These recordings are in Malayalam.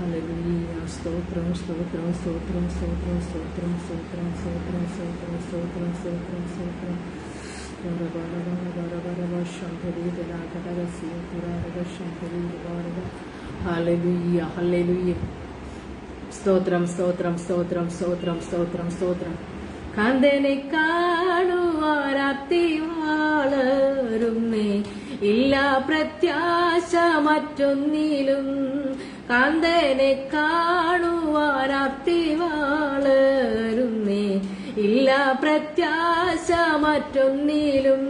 ഹല്ലേലൂയ. സ്തോത്രം സ്തോത്രം സ്തോത്രം സ്തോത്രം സ്തോത്രം സ്തോത്രം സ്തോത്രം സ്തോത്രം സ്തോത്രം സ്തോത്രം സ്തോത്രം ഹല്ലേലൂയ ഹല്ലേലൂയ. സ്തോത്രം സ്തോത്രം സ്തോത്രം സ്തോത്രം സ്തോത്രം സ്തോത്രം. കാന്തനെ കാണുവാനാത്തി വളരുന്നേ, ഇല്ല പ്രത്യാശ മറ്റൊന്നിലും. കാന്തനെ കാണുവാനാത്തി വളരുന്നേ, ഇല്ല പ്രത്യാശ മറ്റൊന്നിലും.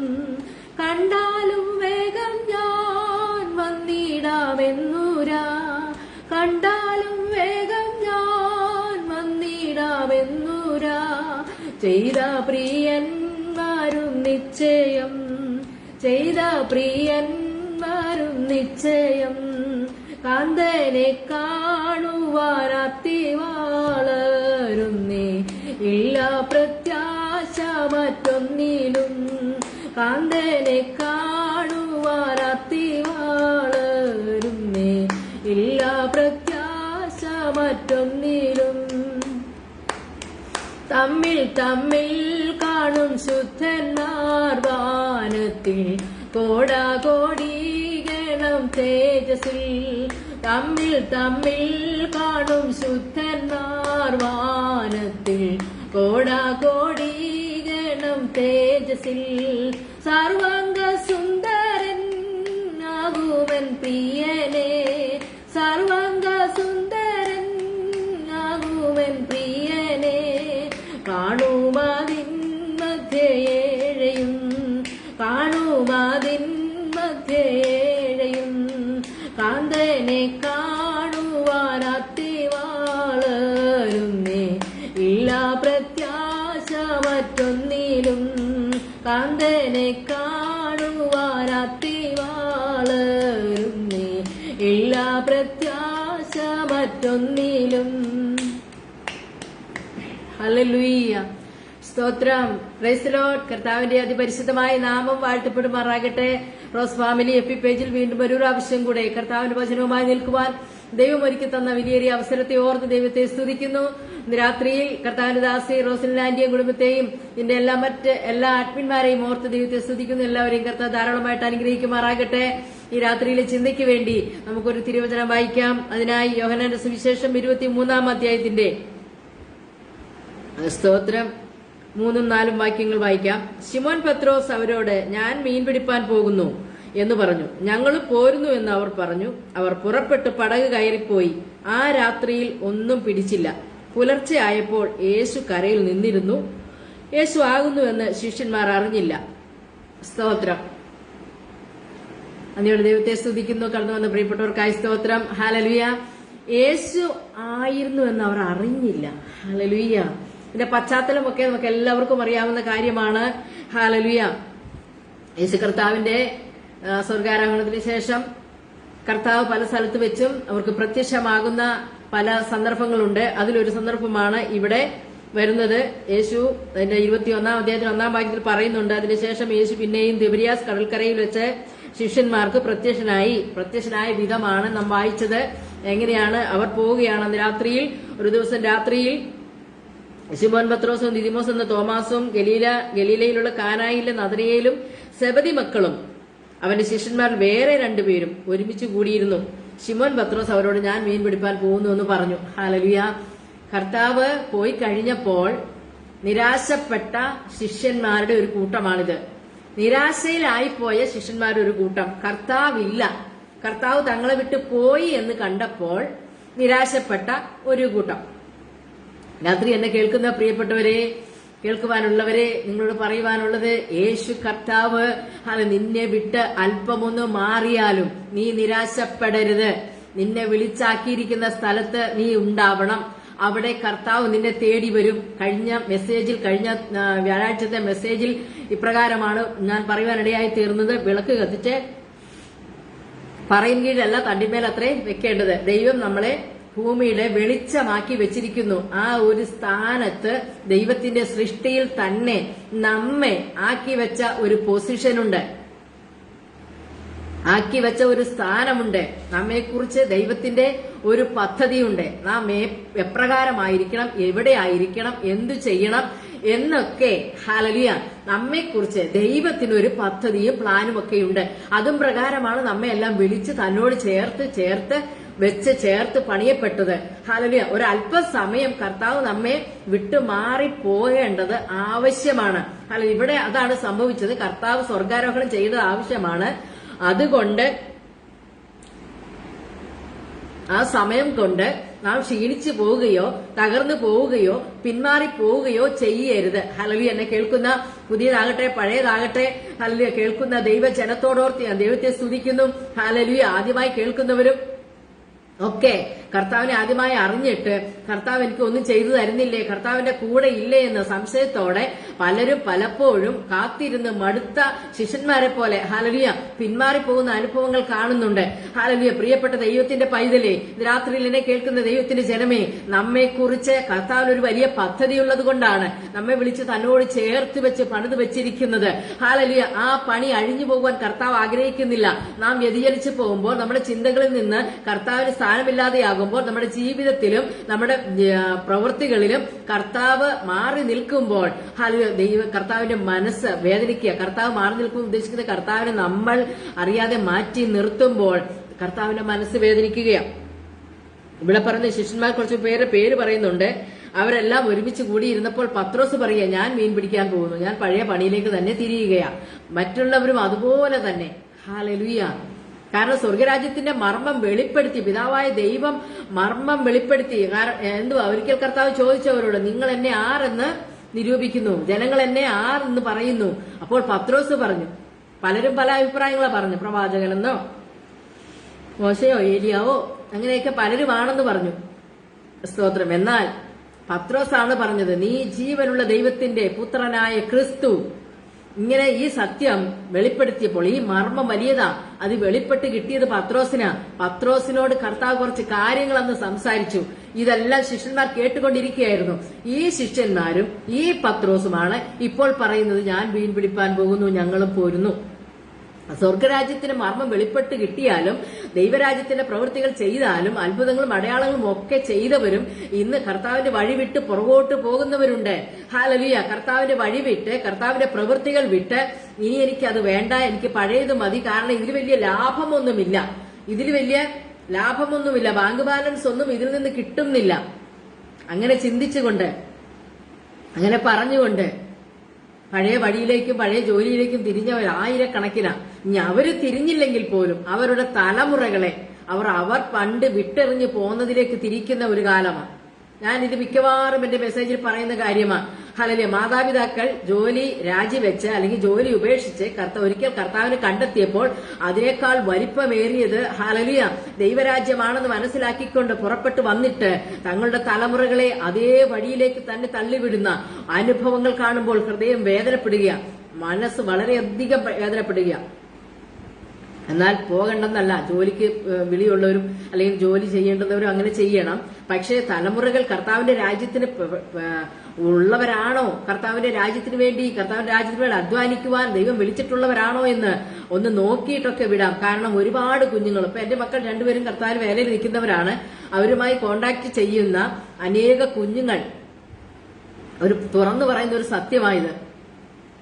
കണ്ടാലും വേഗം ഞാൻ വന്നിടാമെന്നുരാ, കണ്ടാലും വേഗം ഞാൻ വന്നിടാമെന്നുരാ. ചെയ്ത പ്രിയന്മാരും നിശ്ചയം, ചെയ്ത പ്രിയന്മാരും നിശ്ചയം. കാന്തനെ കാണുവാനാത്തി വളരുന്നേ, ഇല്ല പ്രത്യാശ മറ്റൊന്നിലും. കാന്തനെ കാണുവാനാത്തി വളരുന്നേ, ഇല്ല പ്രത്യാശ മറ്റൊന്നിലും. തമ്മിൽ തമ്മിൽ കാണും ശുദ്ധന്മാർ വാനത്തിൽ, കോടാകോടി ഗണം തേജസ്സിൽ. തമ്മിൽ തമ്മിൽ കാണും ശുദ്ധന്മാർ വാനത്തിൽ, കോടാകോടി ഗണം തേജസ്സിൽ. സർവാംഗ സുന്ദരൻ ആകുമൻ പ്രിയനെ, സർവാംഗ സുന്ദരൻ ആകുമൻ പ്രിയനെ. കാണുമാതിൻ മധ്യേഴയും, കാണുമാതിൻ മധ്യേഴയും. കാന്തനെ കാണുവാനാത്തി വളരുന്നേ, ഇല്ല പ്രത്യാശ മറ്റൊന്നിലും. കാന്തനെ കാണുവാനാത്തി വളരുന്നേ, ഇല്ല പ്രത്യാശ മറ്റൊന്നിലും. ഹല്ലേലൂയ. സ്തോത്രം. Praise the Lord. കർത്താവിന്റെ അതിപരിശുദ്ധമായ നാമം വാഴ്ത്തപ്പെടുമാറാകട്ടെ. റോസ് ഫാമിലി എഫി പേജിൽ വീണ്ടും ഒരു പ്രാവശ്യം കൂടെ കർത്താവിന്റെ വചനവുമായി നിൽക്കുവാൻ ദൈവം ഒരുക്കി തന്ന വലിയേറിയ അവസരത്തെ ഓർത്ത് ദൈവത്തെ സ്തുതിക്കുന്നു. ഇന്ന് രാത്രിയിൽ കർത്താവിന്റെ ദാസി റോസലിനാന്റിയും കുടുംബത്തെയും ഇതിന്റെ എല്ലാ അഡ്മിന്മാരെയും ഓർത്ത് ദൈവത്തെ സ്തുതിക്കുന്നു. എല്ലാവരെയും കർത്താവ് ധാരാളമായിട്ട് അനുഗ്രഹിക്കുമാറാകട്ടെ. ഈ രാത്രിയിലെ ചിന്തയ്ക്ക് വേണ്ടി നമുക്കൊരു തിരുവചനം വായിക്കാം. അതിനായി യോഹന്നാന്റെ സുവിശേഷം 23-ാം അധ്യായത്തിന്റെ സ്തോത്രം 3-4 വാക്യങ്ങൾ വായിക്കാം. ശിമോൻ പത്രോസ് അവരോട്, ഞാൻ മീൻ പിടിപ്പാൻ പോകുന്നു എന്ന് പറഞ്ഞു. ഞങ്ങൾ പോരുന്നു എന്ന് അവർ പറഞ്ഞു. അവർ പുറപ്പെട്ട് പടക് കയറിപ്പോയി. ആ രാത്രിയിൽ ഒന്നും പിടിച്ചില്ല. പുലർച്ചെ ആയപ്പോൾ യേശു കരയിൽ നിന്നിരുന്നു. യേശു ആകുന്നുവെന്ന് ശിഷ്യന്മാർ അറിഞ്ഞില്ല. സ്തോത്രം. അതിനോട് ദൈവത്തെ സ്തുതിക്കുന്നു. കടന്നു വന്ന പ്രിയപ്പെട്ടവർക്കായി സ്തോത്രം. ഹല്ലേലൂയ. യേശു ആയിരുന്നു എന്ന് അവർ അറിഞ്ഞില്ല. ഹല്ലേലൂയ. ഇതിന്റെ പശ്ചാത്തലമൊക്കെ നമുക്ക് എല്ലാവർക്കും അറിയാവുന്ന കാര്യമാണ്. ഹല്ലേലൂയ. യേശു കർത്താവിന്റെ സ്വർഗാരോഹണത്തിന് ശേഷം കർത്താവ് പല സ്ഥലത്ത് വെച്ചും അവർക്ക് പ്രത്യക്ഷമാകുന്ന പല സന്ദർഭങ്ങളുണ്ട്. അതിലൊരു സന്ദർഭമാണ് ഇവിടെ വരുന്നത്. യേശു അതിന്റെ 21-ാം അധ്യായത്തിൽ 1-ാം വാക്യത്തിൽ പറയുന്നുണ്ട്. അതിനുശേഷം യേശു പിന്നെയും തിബരിയാസ് കടൽക്കരയിൽ വെച്ച് ശിഷ്യന്മാർക്ക് പ്രത്യക്ഷനായ വിധമാണ് നാം വായിച്ചത്. എങ്ങനെയാണ് അവർ പോവുകയാണ്. അന്ന് രാത്രിയിൽ, ഒരു ദിവസം രാത്രിയിൽ ശിമോൻ പത്രോസും ദിദിമോസ് എന്ന തോമാസും ഗലീലയിലുള്ള കാനായിലെ നദനയേലും സെബദി മക്കളും അവന്റെ ശിഷ്യന്മാർ വേറെ 2 പേരും ഒരുമിച്ച് കൂടിയിരുന്നു. ശിമോൻ പത്രോസ് അവരോട്, ഞാൻ മീൻ പിടിപ്പാൻ പോകുന്നു എന്ന് പറഞ്ഞു. ഹല്ലേലൂയ. കർത്താവ് പോയി കഴിഞ്ഞപ്പോൾ നിരാശപ്പെട്ട ശിഷ്യന്മാരുടെ ഒരു കൂട്ടമാണിത്. നിരാശയിലായിപ്പോയ ശിഷ്യന്മാരുടെ ഒരു കൂട്ടം. കർത്താവില്ല, കർത്താവ് തങ്ങളെ വിട്ട് പോയി എന്ന് കണ്ടപ്പോൾ നിരാശപ്പെട്ട ഒരു കൂട്ടം. രാത്രി എന്നെ കേൾക്കുന്ന പ്രിയപ്പെട്ടവരെ, കേൾക്കുവാനുള്ളവരെ, നിങ്ങളോട് പറയുവാനുള്ളത്, യേശു കർത്താവ് നിന്നെ വിട്ട് അല്പമൊന്ന് മാറിയാലും നീ നിരാശപ്പെടരുത്. നിന്നെ വിളിച്ചാക്കിയിരിക്കുന്ന സ്ഥലത്ത് നീ ഉണ്ടാവണം. അവിടെ കർത്താവ് നിന്നെ തേടി വരും. കഴിഞ്ഞ വ്യാഴാഴ്ചത്തെ മെസ്സേജിൽ ഇപ്രകാരമാണ് ഞാൻ പറയുവാനിടയായി തീർന്നത്. വിളക്ക് കത്തിച്ച് പറയിൻ കീഴല്ല തണ്ടിന്മേൽ അത്രേ വെക്കേണ്ടത്. ദൈവം നമ്മളെ ഭൂമിയുടെ വെളിച്ചമാക്കി വെച്ചിരിക്കുന്നു. ആ ഒരു സ്ഥാനത്ത് ദൈവത്തിന്റെ സൃഷ്ടിയിൽ തന്നെ നമ്മെ ആക്കി വെച്ച ഒരു പൊസിഷനുണ്ട്. ആക്കി വെച്ച ഒരു സ്ഥാനമുണ്ട്. നമ്മെക്കുറിച്ച് ദൈവത്തിന്റെ ഒരു പദ്ധതിയുണ്ട്. നാം എപ്രകാരമായിരിക്കണം, എവിടെ ആയിരിക്കണം, എന്തു ചെയ്യണം എന്നൊക്കെ ഹല്ലേലൂയ നമ്മെക്കുറിച്ച് ദൈവത്തിനൊരു പദ്ധതിയും പ്ലാനും ഒക്കെ ഉണ്ട്. അതും പ്രകാരമാണ് നമ്മെ എല്ലാം വിളിച്ച് തന്നോട് ചേർത്ത് പണിയപ്പെട്ടത്. ഹല്ലേലൂയ. ഒരല്പസമയം കർത്താവ് നമ്മെ വിട്ടുമാറി പോകേണ്ടത് ആവശ്യമാണ്. ഹല്ലേലൂയ. ഇവിടെ അതാണ് സംഭവിച്ചത്. കർത്താവ് സ്വർഗാരോഹണം ചെയ്തത് ആവശ്യമാണ്. അതുകൊണ്ട് ആ സമയം കൊണ്ട് നാം ക്ഷീണിച്ചു പോവുകയോ തകർന്നു പോവുകയോ പിന്മാറി പോവുകയോ ചെയ്യരുത്. ഹല്ലേലൂയ. എന്നെ കേൾക്കുന്ന പുതിയതാകട്ടെ പഴയതാകട്ടെ ഹല്ലേലൂയ കേൾക്കുന്ന ദൈവജനത്തോടോർത്ത് ഞാൻ ദൈവത്തെ സ്തുതിക്കുന്നു. ഹല്ലേലൂയ. ആദ്യമായി കേൾക്കുന്നവരും ഒക്കെ കർത്താവിനെ ആദ്യമായി അറിഞ്ഞിട്ട് കർത്താവ് എനിക്ക് ഒന്നും ചെയ്തു തരുന്നില്ലേ, കർത്താവിന്റെ കൂടെ ഇല്ലേ എന്ന സംശയത്തോടെ പലരും പലപ്പോഴും കാത്തിരുന്ന് മടുത്ത ശിഷ്യന്മാരെ പോലെ ഹല്ലേലൂയ പിന്മാറിപ്പോകുന്ന അനുഭവങ്ങൾ കാണുന്നുണ്ട്. ഹല്ലേലൂയ. പ്രിയപ്പെട്ട ദൈവത്തിന്റെ പൈതലേ, രാത്രിയിൽ എന്നെ കേൾക്കുന്ന ദൈവത്തിന്റെ ജനമേ, നമ്മെക്കുറിച്ച് കർത്താവിന് ഒരു വലിയ പദ്ധതിയുള്ളത് കൊണ്ടാണ് നമ്മെ വിളിച്ച് തന്നോട് ചേർത്ത് വെച്ച് പണിത് വെച്ചിരിക്കുന്നത്. ഹല്ലേലൂയ. ആ പണി അഴിഞ്ഞു പോകുവാൻ കർത്താവ് ആഗ്രഹിക്കുന്നില്ല. നാം വ്യതിചലിച്ചു പോകുമ്പോൾ നമ്മുടെ ചിന്തകളിൽ നിന്ന് കർത്താവിന് സ്ഥാനമില്ലാതെയാകുമ്പോൾ നമ്മുടെ ജീവിതത്തിലും നമ്മുടെ പ്രവൃത്തികളിലും കർത്താവ് മാറി നിൽക്കുമ്പോൾ കർത്താവിന്റെ മനസ്സ് വേദനിക്കുക. കർത്താവ് മാറി നിൽക്കുമ്പോൾ ഉദ്ദേശിക്കുന്ന കർത്താവിനെ നമ്മൾ അറിയാതെ മാറ്റി നിർത്തുമ്പോൾ കർത്താവിന്റെ മനസ്സ് വേദനിക്കുകയാണ്. ഇവിടെ പറയുന്ന ശിഷ്യന്മാർ കുറച്ച് പേര് പറയുന്നുണ്ട്. അവരെല്ലാം ഒരുമിച്ച് കൂടിയിരുന്നപ്പോൾ പത്രോസ് പറയുക, ഞാൻ മീൻ പിടിക്കാൻ പോകുന്നു, ഞാൻ പഴയ പണിയിലേക്ക് തന്നെ തിരിയുകയാണ്. മറ്റുള്ളവരും അതുപോലെ തന്നെ. ഹല്ലേലൂയ. കാരണം സ്വർഗരാജ്യത്തിന്റെ മർമ്മം വെളിപ്പെടുത്തി, പിതാവായ ദൈവം മർമ്മം വെളിപ്പെടുത്തി. എന്തുവാ ഒരിക്കൽ കർത്താവ് ചോദിച്ചവരോട്, നിങ്ങൾ എന്നെ ആരെന്ന് നിരൂപിക്കുന്നു, ജനങ്ങൾ എന്നെ ആരെന്ന് പറയുന്നു. അപ്പോൾ പത്രോസ് പറഞ്ഞു, പലരും പല അഭിപ്രായങ്ങളാ പറഞ്ഞു, പ്രവാചകനെന്നോ മോശയോ ഏലിയാവോ അങ്ങനെയൊക്കെ പലരുമാണെന്ന് പറഞ്ഞു. സ്തോത്രം. എന്നാൽ പത്രോസാണ് പറഞ്ഞത്, നീ ജീവനുള്ള ദൈവത്തിന്റെ പുത്രനായ ക്രിസ്തു. ഇങ്ങനെ ഈ സത്യം വെളിപ്പെടുത്തിയപ്പോൾ ഈ മർമ്മം വലിയതാ. അത് വെളിപ്പെട്ട് കിട്ടിയത് പത്രോസിനാ. പത്രോസിനോട് കർത്താവ് കുറച്ച് കാര്യങ്ങൾ അന്ന് സംസാരിച്ചു. ഇതെല്ലാം ശിഷ്യന്മാർ കേട്ടുകൊണ്ടിരിക്കുകയായിരുന്നു. ഈ ശിഷ്യന്മാരും ഈ പത്രോസുമാണ് ഇപ്പോൾ പറയുന്നത്, ഞാൻ മീൻ പിടിപ്പാൻ പോകുന്നു, ഞങ്ങളും പോരുന്നു. സ്വർഗരാജ്യത്തിന്റെ മർമ്മം വെളിപ്പെട്ട് കിട്ടിയാലും ദൈവരാജ്യത്തിന്റെ പ്രവൃത്തികൾ ചെയ്താലും അത്ഭുതങ്ങളും അടയാളങ്ങളും ഒക്കെ ചെയ്തവരും ഇന്ന് കർത്താവിന്റെ വഴി വിട്ട് പുറകോട്ട് പോകുന്നവരുണ്ട്. ഹല്ലേലൂയ. കർത്താവിന്റെ വഴി വിട്ട് കർത്താവിന്റെ പ്രവൃത്തികൾ വിട്ട് ഇനി എനിക്കത് വേണ്ട, എനിക്ക് പഴയത് മതി, കാരണം ഇതിൽ വലിയ ലാഭമൊന്നുമില്ല, ബാങ്ക് ബാലൻസ് ഒന്നും ഇതിൽ നിന്ന് കിട്ടുന്നില്ല, അങ്ങനെ ചിന്തിച്ചുകൊണ്ട് അങ്ങനെ പറഞ്ഞുകൊണ്ട് പഴയ വഴിയിലേക്കും പഴയ ജോലിയിലേക്കും തിരിഞ്ഞവർ ആയിരക്കണക്കിനാണ്. ഇനി അവര് തിരിഞ്ഞില്ലെങ്കിൽ പോലും അവരുടെ തലമുറകളെ അവർ പണ്ട് വിട്ടെറിഞ്ഞ് പോകുന്നതിലേക്ക് തിരിക്കുന്ന ഒരു കാലമാണ്. ഞാനിത് മിക്കവാറും എന്റെ മെസ്സേജിൽ പറയുന്ന കാര്യമാണ്. ഹല്ലേലൂയ. മാതാപിതാക്കൾ ജോലി രാജിവെച്ച് അല്ലെങ്കിൽ ജോലി ഉപേക്ഷിച്ച് ഒരിക്കൽ കർത്താവിനെ കണ്ടെത്തിയപ്പോൾ അതിനേക്കാൾ വലിപ്പമേറിയത് ഹല്ലേലൂയ ദൈവരാജ്യമാണെന്ന് മനസ്സിലാക്കിക്കൊണ്ട് പുറപ്പെട്ടു വന്നിട്ട് തങ്ങളുടെ തലമുറകളെ അതേ വഴിയിലേക്ക് തന്നെ തള്ളിവിടുന്ന അനുഭവങ്ങൾ കാണുമ്പോൾ ഹൃദയം വേദനപ്പെടുക, മനസ്സ് വളരെയധികം വേദനപ്പെടുക. എന്നാൽ പോകണ്ടെന്നല്ല, ജോലിക്ക് വിളിയുള്ളവരും അല്ലെങ്കിൽ ജോലി ചെയ്യേണ്ടവരും അങ്ങനെ ചെയ്യണം. പക്ഷേ തലമുറകൾ കർത്താവിന്റെ രാജ്യത്തിന് ഉള്ളവരാണോ, കർത്താവിന്റെ രാജ്യത്തിന് വേണ്ടി അധ്വാനിക്കുവാൻ ദൈവം വിളിച്ചിട്ടുള്ളവരാണോ എന്ന് ഒന്ന് നോക്കിയിട്ടൊക്കെ വിടാം. കാരണം ഒരുപാട് കുഞ്ഞുങ്ങൾ, ഇപ്പൊ എന്റെ മക്കൾ രണ്ടുപേരും കർത്താവിന് വേലയിൽ നിൽക്കുന്നവരാണ്. അവരുമായി കോണ്ടാക്ട് ചെയ്യുന്ന അനേക കുഞ്ഞുങ്ങൾ ഒരു തുറന്നു പറയുന്ന ഒരു സത്യമായത്,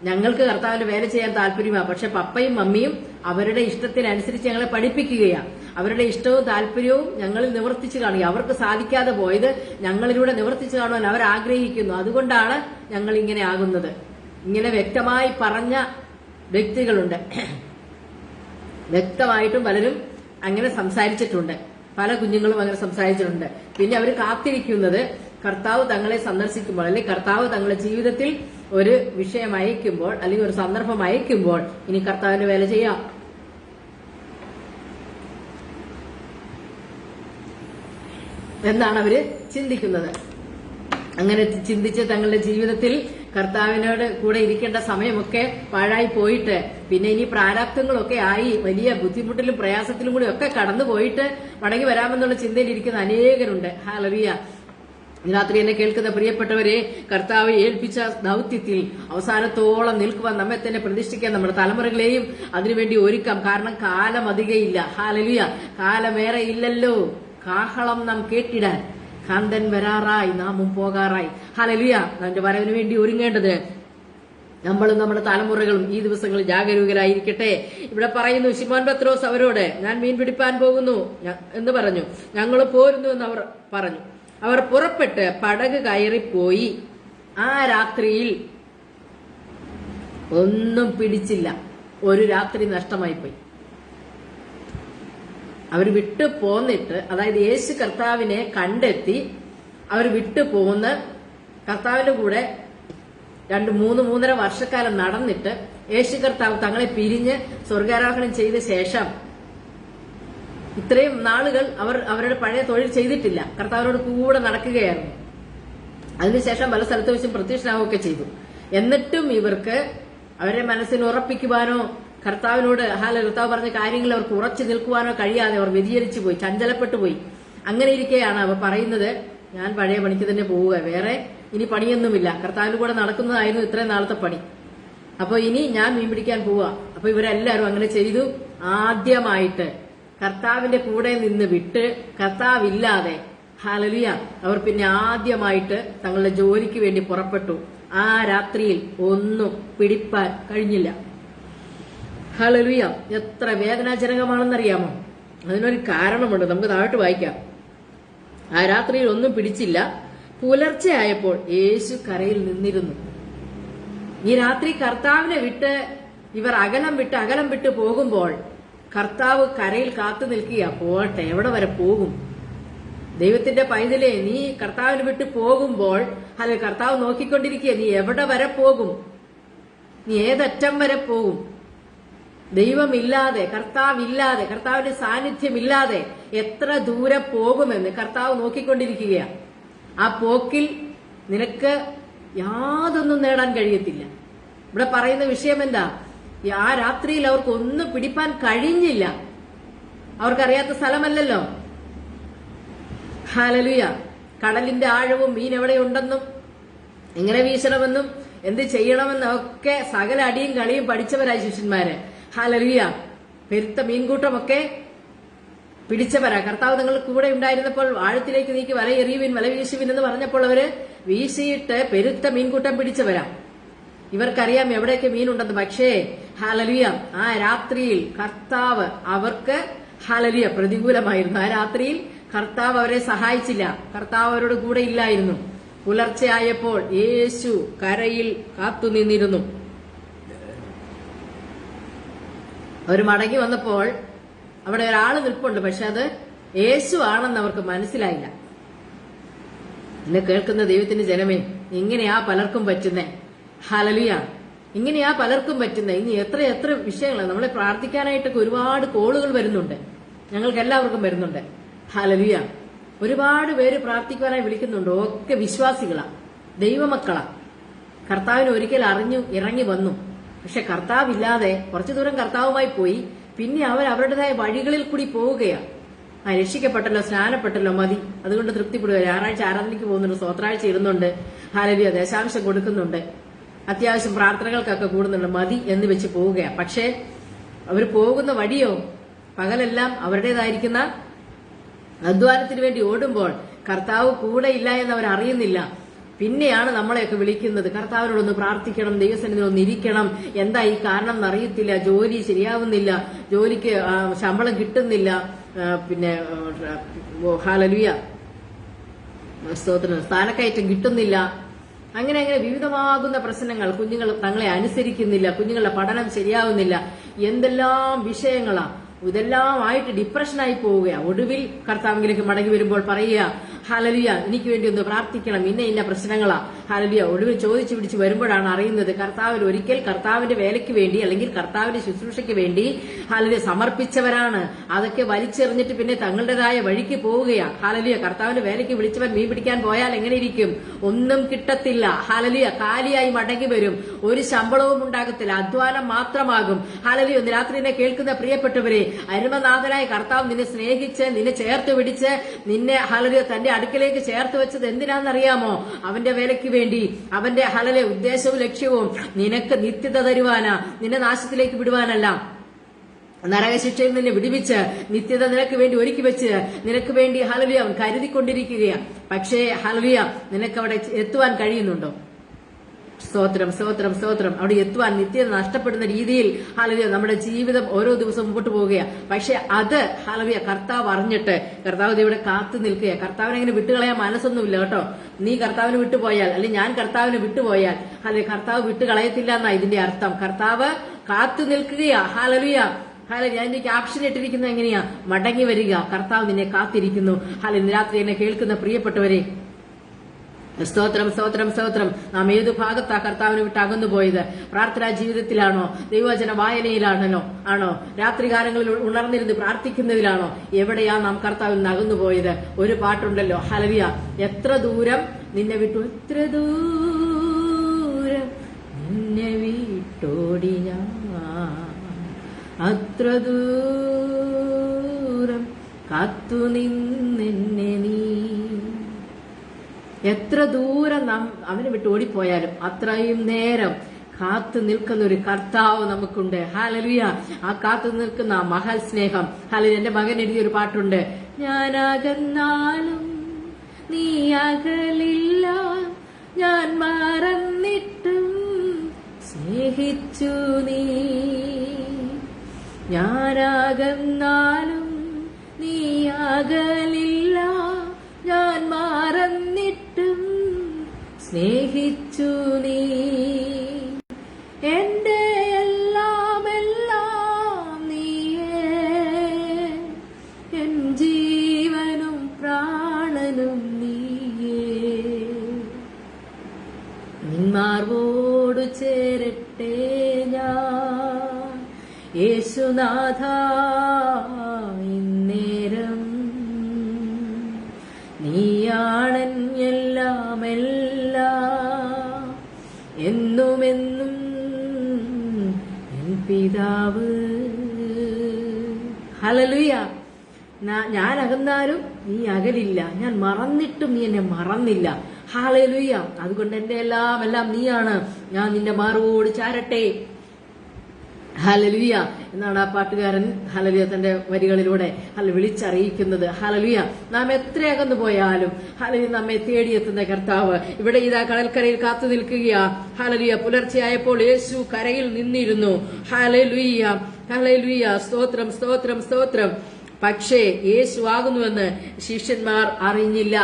ഞങ്ങൾക്ക് കർത്താവിന്റെ വേല ചെയ്യാൻ താല്പര്യമാണ്, പക്ഷെ പപ്പയും മമ്മിയും അവരുടെ ഇഷ്ടത്തിനനുസരിച്ച് ഞങ്ങളെ പഠിപ്പിക്കുകയാണ്. അവരുടെ ഇഷ്ടവും താല്പര്യവും ഞങ്ങളിൽ നിവർത്തിച്ചു കാണുക. അവർക്ക് സാധിക്കാതെ പോയത് ഞങ്ങളിലൂടെ നിവർത്തിച്ചു കാണുവാൻ അവർ ആഗ്രഹിക്കുന്നു. അതുകൊണ്ടാണ് ഞങ്ങൾ ഇങ്ങനെ ആകുന്നത്. ഇങ്ങനെ വ്യക്തമായി പറഞ്ഞ വ്യക്തികളുണ്ട്. വ്യക്തമായിട്ടും പലരും അങ്ങനെ സംസാരിച്ചിട്ടുണ്ട്. പല കുഞ്ഞുങ്ങളും അങ്ങനെ സംസാരിച്ചിട്ടുണ്ട്. പിന്നെ അവർ കാത്തിരിക്കുന്നത് കർത്താവ് തങ്ങളെ സന്ദർശിക്കുമ്പോൾ അല്ലെങ്കിൽ കർത്താവ് തങ്ങളുടെ ജീവിതത്തിൽ ഒരു വിഷയം അയക്കുമ്പോൾ അല്ലെങ്കിൽ ഒരു സന്ദർഭം അയക്കുമ്പോൾ ഇനി കർത്താവിന്റെ വേല ചെയ്യാം എന്നാണ് അവര് ചിന്തിക്കുന്നത്. അങ്ങനെ ചിന്തിച്ച് തങ്ങളുടെ ജീവിതത്തിൽ കർത്താവിനോട് കൂടെ ഇരിക്കേണ്ട സമയമൊക്കെ പാഴായി പോയിട്ട് പിന്നെ ഇനി പ്രാരാബ്ധങ്ങളൊക്കെ ആയി വലിയ ബുദ്ധിമുട്ടിലും പ്രയാസത്തിലും കൂടി ഒക്കെ കടന്നു പോയിട്ട് മടങ്ങി വരാമെന്നുള്ള ചിന്തയിൽ ഇരിക്കുന്ന അനേകരുണ്ട്. ഹല്ലേലൂയ. രാത്രി എന്നെ കേൾക്കുന്ന പ്രിയപ്പെട്ടവരെ, കർത്താവ് ഏൽപ്പിച്ച ദൗത്യത്തിൽ അവസാനത്തോളം നിൽക്കുവാൻ നമ്മെ തന്നെ പ്രതിഷ്ഠിക്കാൻ നമ്മുടെ തലമുറകളെയും അതിനുവേണ്ടി ഒരുക്കാം. കാരണം കാലം അധികയില്ല. ഹല്ലേലൂയ. കാലമേറെ ഇല്ലല്ലോ. കാഹളം നാം കേട്ടിടാൻ കാന്തൻ വരാറായി, നാമും പോകാറായി. ഹല്ലേലൂയ. നമ്മുടെ വരവിന് വേണ്ടി ഒരുങ്ങേണ്ടത് നമ്മളും നമ്മുടെ തലമുറകളും ഈ ദിവസങ്ങളിൽ ജാഗരൂകരായിരിക്കട്ടെ. ഇവിടെ പറയുന്നു, ശിമോൻ പത്രോസ് അവരോട്, ഞാൻ മീൻ പിടിപ്പാൻ പോകുന്നു എന്ന് പറഞ്ഞു. ഞങ്ങൾ പോരുന്നു എന്ന് അവർ പറഞ്ഞു. അവർ പുറപ്പെട്ട് പടക് കയറിപ്പോയി. ആ രാത്രിയിൽ ഒന്നും പിടിച്ചില്ല. ഒരു രാത്രി നഷ്ടമായിപ്പോയി. അവർ വിട്ടു പോന്നിട്ട്, അതായത് യേശു കർത്താവിനെ കണ്ടെത്തി അവർ വിട്ടു പോന്ന് കർത്താവിന്റെ കൂടെ 2-3 വർഷക്കാലം നടന്നിട്ട് യേശു കർത്താവ് തങ്ങളെ പിരിഞ്ഞ് സ്വർഗാരോഹണം ചെയ്ത ശേഷം ഇത്രയും നാളുകൾ അവർ അവരുടെ പഴയ തൊഴിൽ ചെയ്തിട്ടില്ല. കർത്താവിനോട് കൂടെ നടക്കുകയായിരുന്നു. അതിനുശേഷം പല സ്ഥലത്ത് വെച്ചും പ്രത്യക്ഷനാവുകയൊക്കെ ചെയ്തു. എന്നിട്ടും ഇവർക്ക് അവരുടെ മനസ്സിന് ഉറപ്പിക്കുവാനോ കർത്താവിനോട് കർത്താവ് പറഞ്ഞ കാര്യങ്ങളിൽ അവർക്ക് ഉറച്ചു നിൽക്കുവാനോ കഴിയാതെ അവർ വ്യതിചലിച്ചു പോയി, ചഞ്ചലപ്പെട്ടു പോയി. അങ്ങനെ ഇരിക്കെയാണ് അവർ പറയുന്നത്, ഞാൻ പഴയ പണിക്ക് തന്നെ പോവുക, വേറെ ഇനി പണിയൊന്നുമില്ല. കർത്താവിന്റെ കൂടെ നടക്കുന്നതായിരുന്നു ഇത്രയും നാളത്തെ പണി. അപ്പൊ ഇനി ഞാൻ മീൻ പിടിക്കാൻ പോവുക. അപ്പൊ ഇവരെല്ലാവരും അങ്ങനെ ചെയ്തു. ആദ്യമായിട്ട് കർത്താവിന്റെ കൂടെ നിന്ന് വിട്ട് കർത്താവില്ലാതെ, ഹല്ലേലൂയ, അവർ പിന്നെ ആദ്യമായിട്ട് തങ്ങളുടെ ജോലിക്ക് വേണ്ടി പുറപ്പെട്ടു. ആ രാത്രിയിൽ ഒന്നും പിടിപ്പാൻ കഴിഞ്ഞില്ല. ഹല്ലേലൂയ. എത്ര വേദനാജനകമാണെന്നറിയാമോ? അതിനൊരു കാരണമുണ്ട്. നമുക്ക് താഴോട്ട് വായിക്കാം. ആ രാത്രിയിൽ ഒന്നും പിടിച്ചില്ല. പുലർച്ചെ ആയപ്പോൾ യേശു കരയിൽ നിന്നിരുന്നു. ഈ രാത്രി കർത്താവിനെ വിട്ട് ഇവർ അകലം വിട്ട് പോകുമ്പോൾ കർത്താവ് കരയിൽ കാത്തു നിൽക്കുക. പോട്ടെ, എവിടെ വരെ പോകും? ദൈവത്തിന്റെ പൈതലേ, നീ കർത്താവിനെ വിട്ട് പോകുമ്പോൾ കർത്താവ് നോക്കിക്കൊണ്ടിരിക്കുക. നീ എവിടെ വരെ പോകും? നീ ഏതറ്റം വരെ പോകും? ദൈവമില്ലാതെ, കർത്താവില്ലാതെ, കർത്താവിന്റെ സാന്നിധ്യമില്ലാതെ എത്ര ദൂരെ പോകുമെന്ന് കർത്താവ് നോക്കിക്കൊണ്ടിരിക്കുകയാണ്. ആ പോക്കിൽ നിനക്ക് യാതൊന്നും നേടാൻ കഴിയത്തില്ല. ഇവിടെ പറയുന്ന വിഷയം എന്താ? ആ രാത്രിയിൽ അവർക്ക് ഒന്നും പിടിപ്പാൻ കഴിഞ്ഞില്ല. അവർക്കറിയാത്ത സ്ഥലമല്ലല്ലോ. ഹല്ലേലൂയ. കടലിന്റെ ആഴവും മീൻ എവിടെയുണ്ടെന്നും എങ്ങനെ വീശണമെന്നും എന്ത് ചെയ്യണമെന്നും ഒക്കെ സകല അടിയും കളിയും പഠിച്ചവരായി ശിഷ്യന്മാര്. ഹല്ലേലൂയ. പെരുത്ത മീൻകൂട്ടമൊക്കെ പിടിച്ചവരാ. കർത്താവ് നിങ്ങൾ കൂടെ ഉണ്ടായിരുന്നപ്പോൾ ആഴത്തിലേക്ക് നീക്കി വല എറിയുവിൻ, വല വീശുവിൻ എന്ന് പറഞ്ഞപ്പോൾ അവര് വീശിയിട്ട് പെരുത്ത മീൻകൂട്ടം പിടിച്ചവരാ. ഇവർക്കറിയാം എവിടെയൊക്കെ മീനുണ്ടെന്ന്. പക്ഷേ ഹല്ലേലൂയ, ആ രാത്രിയിൽ കർത്താവ് അവർക്ക് ഹല്ലേലൂയ പ്രതികൂലമായിരുന്നു. ആ രാത്രിയിൽ കർത്താവ് അവരെ സഹായിച്ചില്ല. കർത്താവ് അവരോട് കൂടെ ഇല്ലായിരുന്നു. പുലർച്ചെയായപ്പോൾ യേശു കരയിൽ കാത്തുനിന്നിരുന്നു. അവർ മടങ്ങി വന്നപ്പോൾ അവിടെ ഒരാള് നിൽപ്പുണ്ട്. പക്ഷെ അത് യേശു ആണെന്ന് അവർക്ക് മനസ്സിലായില്ല. എന്നെ കേൾക്കുന്ന ദൈവത്തിന്റെ ജനമേ, ഇങ്ങനെയാ പലർക്കും പറ്റുന്നേ. ഹല്ലേലൂയ. ഇങ്ങനെയാ പലർക്കും പറ്റുന്നേ. ഇനി എത്ര എത്ര വിഷയങ്ങളാണ്. നമ്മളെ പ്രാർത്ഥിക്കാനായിട്ടൊക്കെ ഒരുപാട് കോളുകൾ വരുന്നുണ്ട്. ഞങ്ങൾക്ക് എല്ലാവർക്കും വരുന്നുണ്ട്. ഹല്ലേലൂയ. ഒരുപാട് പേര് പ്രാർത്ഥിക്കുവാനായി വിളിക്കുന്നുണ്ട്. ഒക്കെ വിശ്വാസികളാ, ദൈവമക്കളാ. കർത്താവിനെ ഒരിക്കൽ അറിഞ്ഞു ഇറങ്ങി വന്നു. പക്ഷെ കർത്താവില്ലാതെ കുറച്ചു ദൂരം കർത്താവുമായി പോയി. പിന്നെ അവരുടേതായ വഴികളിൽ കൂടി പോവുകയാണ്. രക്ഷിക്കപ്പെട്ടല്ലോ, സ്നാനപ്പെട്ടല്ലോ, മതി, അതുകൊണ്ട് തൃപ്തിപ്പെടുക. ഞായറാഴ്ച ആരാധനയ്ക്ക് പോകുന്നുണ്ട്, സ്വത്രാഴ്ച ഇരുന്നുണ്ട്, ഹല്ലേലൂയ, ദേശാംശം കൊടുക്കുന്നുണ്ട്, അത്യാവശ്യം പ്രാർത്ഥനകൾക്കൊക്കെ കൂടുന്നുണ്ട്, മതി എന്ന് വെച്ച് പോവുകയാണ്. പക്ഷേ അവർ പോകുന്ന വഴിയോ പകലെല്ലാം അവരുടേതായിരിക്കുന്ന അധ്വാനത്തിന് വേണ്ടി ഓടുമ്പോൾ കർത്താവ് കൂടെ ഇല്ല എന്ന് അവർ അറിയുന്നില്ല. പിന്നെയാണ് നമ്മളെയൊക്കെ വിളിക്കുന്നത്, കർത്താവിനോടൊന്ന് പ്രാർത്ഥിക്കണം, ദൈവസന്നിധിയിൽ ഒന്ന് ഇരിക്കണം. എന്താ ഈ കാരണം എന്നറിയത്തില്ല, ജോലി ശരിയാവുന്നില്ല, ജോലിക്ക് ശമ്പളം കിട്ടുന്നില്ല, പിന്നെ ഹല്ലേലൂയ സ്തോത്രം സ്ഥാനക്കയറ്റം കിട്ടുന്നില്ല. അങ്ങനെ വിവിധമാകുന്ന പ്രശ്നങ്ങൾ. കുഞ്ഞുങ്ങൾ തങ്ങളെ അനുസരിക്കുന്നില്ല, കുഞ്ഞുങ്ങളുടെ പഠനം ശരിയാവുന്നില്ല, എന്തെല്ലാം വിഷയങ്ങളാ. ഇതെല്ലാം ആയിട്ട് ഡിപ്രഷനായി പോവുകയാണ്. ഒടുവിൽ കർത്താവിലേക്ക് മടങ്ങി വരുമ്പോൾ പറയുക, ഹല്ലേലൂയ, എനിക്ക് വേണ്ടി ഒന്ന് പ്രാർത്ഥിക്കണം, ഇന്ന പ്രശ്നങ്ങളാ. ഹല്ലേലൂയ. ഒടുവിൽ ചോദിച്ചു പിടിച്ച് വരുമ്പോഴാണ് അറിയുന്നത് കർത്താവിൽ ഒരിക്കൽ കർത്താവിന്റെ വേലയ്ക്ക് വേണ്ടി അല്ലെങ്കിൽ കർത്താവിന്റെ ശുശ്രൂഷയ്ക്ക് വേണ്ടി ഹല്ലേലൂയ സമർപ്പിച്ചവരാണ്. അതൊക്കെ വലിച്ചെറിഞ്ഞിട്ട് പിന്നെ തങ്ങളുടേതായ വഴിക്ക് പോവുകയാണ്. ഹല്ലേലൂയ. കർത്താവിന്റെ വേലയ്ക്ക് വിളിച്ചവൻ മീൻ പിടിക്കാൻ പോയാൽ എങ്ങനെ ഇരിക്കും? ഒന്നും കിട്ടത്തില്ല. ഹല്ലേലൂയ. കാലിയായി മടങ്ങി വരും. ഒരു ശമ്പളവും ഉണ്ടാകത്തില്ല, അധ്വാനം മാത്രമാകും. ഹല്ലേലൂയ. ഇന്ന് രാത്രി എന്നെ കേൾക്കുന്ന പ്രിയപ്പെട്ടവരെ, അരുമനാഥനായ കർത്താവ് നിന്നെ സ്നേഹിച്ച് നിന്നെ ചേർത്ത് പിടിച്ച് നിന്നെ ഹല്ലേലൂയ തന്റെ അടുക്കലേക്ക് ചേർത്ത് വെച്ചത് എന്തിനാണെന്നറിയാമോ? അവന്റെ വേലയ്ക്ക് വേണ്ടി, അവന്റെ ഹലലെ ഉദ്ദേശവും ലക്ഷ്യവും നിനക്ക് നിത്യത തരുവാനാ, നിന്നെ നാശത്തിലേക്ക് വിടുവാനല്ല. നരകശിക്ഷയിൽ നിന്നെ വിടുവിച്ച് നിത്യത നിനക്ക് വേണ്ടി ഒരുക്കി വെച്ച് നിനക്ക് വേണ്ടി ഹല്ലേലൂയ അവൻ കരുതിക്കൊണ്ടിരിക്കുകയാണ്. പക്ഷേ ഹല്ലേലൂയ നിനക്ക് അവിടെ എത്തുവാൻ കഴിയുന്നുണ്ടോ? സ്തോത്രം, സ്തോത്രം, സ്തോത്രം. അവിടെ എത്തുവാൻ നിത്യത നഷ്ടപ്പെടുന്ന രീതിയിൽ ഹല്ലേലൂയ നമ്മുടെ ജീവിതം ഓരോ ദിവസവും മുമ്പോട്ട് പോവുകയാണ്. പക്ഷെ അത് ഹല്ലേലൂയ കർത്താവ് അറിഞ്ഞിട്ട് കർത്താവ് ഇവിടെ കാത്തു നിൽക്കുക. കർത്താവിനെ അങ്ങനെ വിട്ടുകളയാൻ മനസ്സൊന്നുമില്ല കേട്ടോ. നീ കർത്താവിന് വിട്ടുപോയാൽ, അല്ലെങ്കിൽ ഞാൻ കർത്താവിന് വിട്ടുപോയാൽ ഹല്ലേലൂയ കർത്താവ് വിട്ടുകളയത്തില്ല എന്നാ ഇതിന്റെ അർത്ഥം. കർത്താവ് കാത്തു നിൽക്കുകയാ. ഹല്ലേലൂയ. ഞാൻ എന്റെ ക്യാപ്ഷൻ ഇട്ടിരിക്കുന്നത് എങ്ങനെയാ? മടങ്ങി വരിക, കർത്താവ് നിന്നെ കാത്തിരിക്കുന്നു. ഹല്ലേലൂയ. രാത്രി എന്നെ കേൾക്കുന്ന പ്രിയപ്പെട്ടവരെ, സ്തോത്രം, സ്തോത്രം, സ്തോത്രം. നാം ഏതു ഭാഗത്താ കർത്താവിനെ വിട്ട് അകന്നു പോയത്? പ്രാർത്ഥനാ ജീവിതത്തിലാണോ? ദൈവവചന വായനയിലാണോ? രാത്രികാലങ്ങളിൽ ഉണർന്നിരുന്ന് പ്രാർത്ഥിക്കുന്നതിലാണോ? എവിടെയാ നാം കർത്താവിൽ നിന്ന് അകന്നു പോയത്? ഒരു പാട്ടുണ്ടല്ലോ, ഹല്ലേലൂയ. എത്ര ദൂരം നിന്നെ വിട്ടു, എത്ര ദൂരം നിന്നെ വിട്ടോടി ഞാൻ, അത്ര ദൂരം കാത്തു നിന്നെന്നെ നീ. എത്ര ദൂരം നാം അവനെ വിട്ട് ഓടിപ്പോയാലും അത്രയും നേരം കാത്തു നിൽക്കുന്ന ഒരു കർത്താവ് നമുക്കുണ്ട്. ഹല്ലേലൂയ. ആ കാത്തു നിൽക്കുന്ന മഹൽ സ്നേഹം. ഹല്ലേലൂയ. എന്റെ മകൻ എഴുതിയൊരു പാട്ടുണ്ട്, ഞാനകന്നാലും നീ അകലില്ല, ഞാൻ മറന്നിട്ടും സ്നേഹിച്ചു നീ. ഞാനകന്നാലും നീ അകലില്ല, ഞാൻ മറന്നിട്ടും സ്നേഹിച്ചു നീ. എന്റെ എല്ലാം എല്ലാം നീയേ, എൻ ജീവനും പ്രാണനും നീയേ. നിന്മാർവോടു ചേരട്ടെ ഞാൻ യേശുനാഥ ഇന്നേരം. നീയാണൻ എല്ലാം എല്ലാം, എന്നുമെന്നും എൻ പിതാവ്. ഹല്ലേലൂയ. ഞാൻ അകന്നാലും നീ അകലില്ല, ഞാൻ മറന്നിട്ടും നീ എന്നെ മറന്നില്ല. ഹല്ലേലൂയ. അതുകൊണ്ട് എന്റെ എല്ലാം എല്ലാം നീയാണ്. ഞാൻ നിന്റെ മാറോട് ചാരട്ടെ. ഹല്ലേലൂയ എന്നാണ് ആ പാട്ടുകാരൻ ഹല്ലേലൂയ തന്റെ വരികളിലൂടെ വിളിച്ചറിയിക്കുന്നത്. ഹല്ലേലൂയ. നാം എത്ര അകന്നു പോയാലും ഹല്ലേലൂയ നമ്മെ തേടിയെത്തുന്ന കർത്താവ് ഇവിടെ ഇതാ കടൽക്കരയിൽ കാത്തു നിൽക്കുകയാ. ഹല്ലേലൂയ. പുലർച്ചെയായപ്പോൾ യേശു കരയിൽ നിന്നിരുന്നു. Hallelujah, hallelujah. സ്തോത്രം, സ്തോത്രം, സ്തോത്രം. പക്ഷേ യേശു ആകുന്നുവെന്ന് ശിഷ്യന്മാർ അറിഞ്ഞില്ല.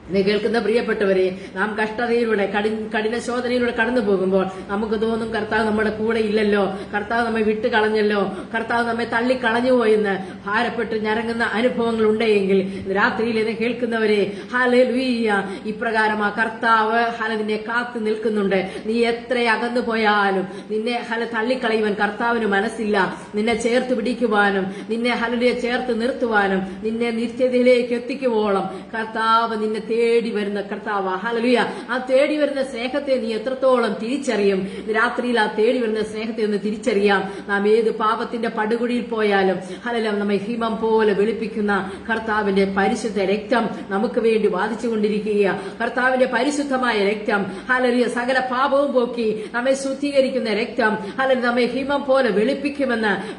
എന്നെ കേൾക്കുന്ന പ്രിയപ്പെട്ടവരെ, നാം കഷ്ടതയിലൂടെ കഠിന ശോധനയിലൂടെ കടന്നു പോകുമ്പോൾ നമുക്ക് തോന്നും കർത്താവ് നമ്മുടെ കൂടെ ഇല്ലല്ലോ, കർത്താവ് നമ്മെ വിട്ടുകളഞ്ഞല്ലോ, കർത്താവ് നമ്മെ തള്ളിക്കളഞ്ഞുപോയെന്ന് ഭാരപ്പെട്ട് ഞരങ്ങുന്ന അനുഭവങ്ങൾ ഉണ്ടെങ്കിൽ രാത്രിയിൽ എന്നെ കേൾക്കുന്നവരെ, ഹല്ലേലൂയ, ഇപ്രകാരം ആ കർത്താവ് നിന്നെ കാത്തു നിൽക്കുന്നുണ്ട്. നീ എത്ര അകന്നു പോയാലും നിന്നെ തള്ളിക്കളയുവാൻ കർത്താവിന് മനസ്സില്ല. നിന്നെ ചേർത്ത് പിടിക്കുവാനും നിന്നെ ഹല്ലേലൂയ ചേർത്ത് നിർത്തുവാനും നിന്നെ നിത്യതയിലേക്ക് എത്തിക്കുവോളം കർത്താവ് നിന്നെ തേടി വരുന്ന കർത്താവ്. ഹല്ലേലൂയ. ആ തേടി വരുന്ന സ്നേഹത്തെ നീ എത്രത്തോളം തിരിച്ചറിയും? രാത്രിയിൽ ആ തേടി വരുന്ന സ്നേഹത്തെ ഒന്ന് തിരിച്ചറിയാം. നാം ഏത് പാപത്തിന്റെ പടുകുഴിയിൽ പോയാലും ഹല്ലേലൂയ നമ്മെ ഹിമം പോലെ വെളുപ്പിക്കുന്ന കർത്താവിന്റെ പരിശുദ്ധ രക്തം നമുക്ക് വേണ്ടി വാദിച്ചുകൊണ്ടിരിക്കുക. കർത്താവിന്റെ പരിശുദ്ധമായ രക്തം ഹല്ലേലൂയ സകല പാപവും പോക്കി നമ്മെ ശുദ്ധീകരിക്കുന്ന രക്തം ഹല്ലേലൂയ നമ്മെ ഹിമം പോലെ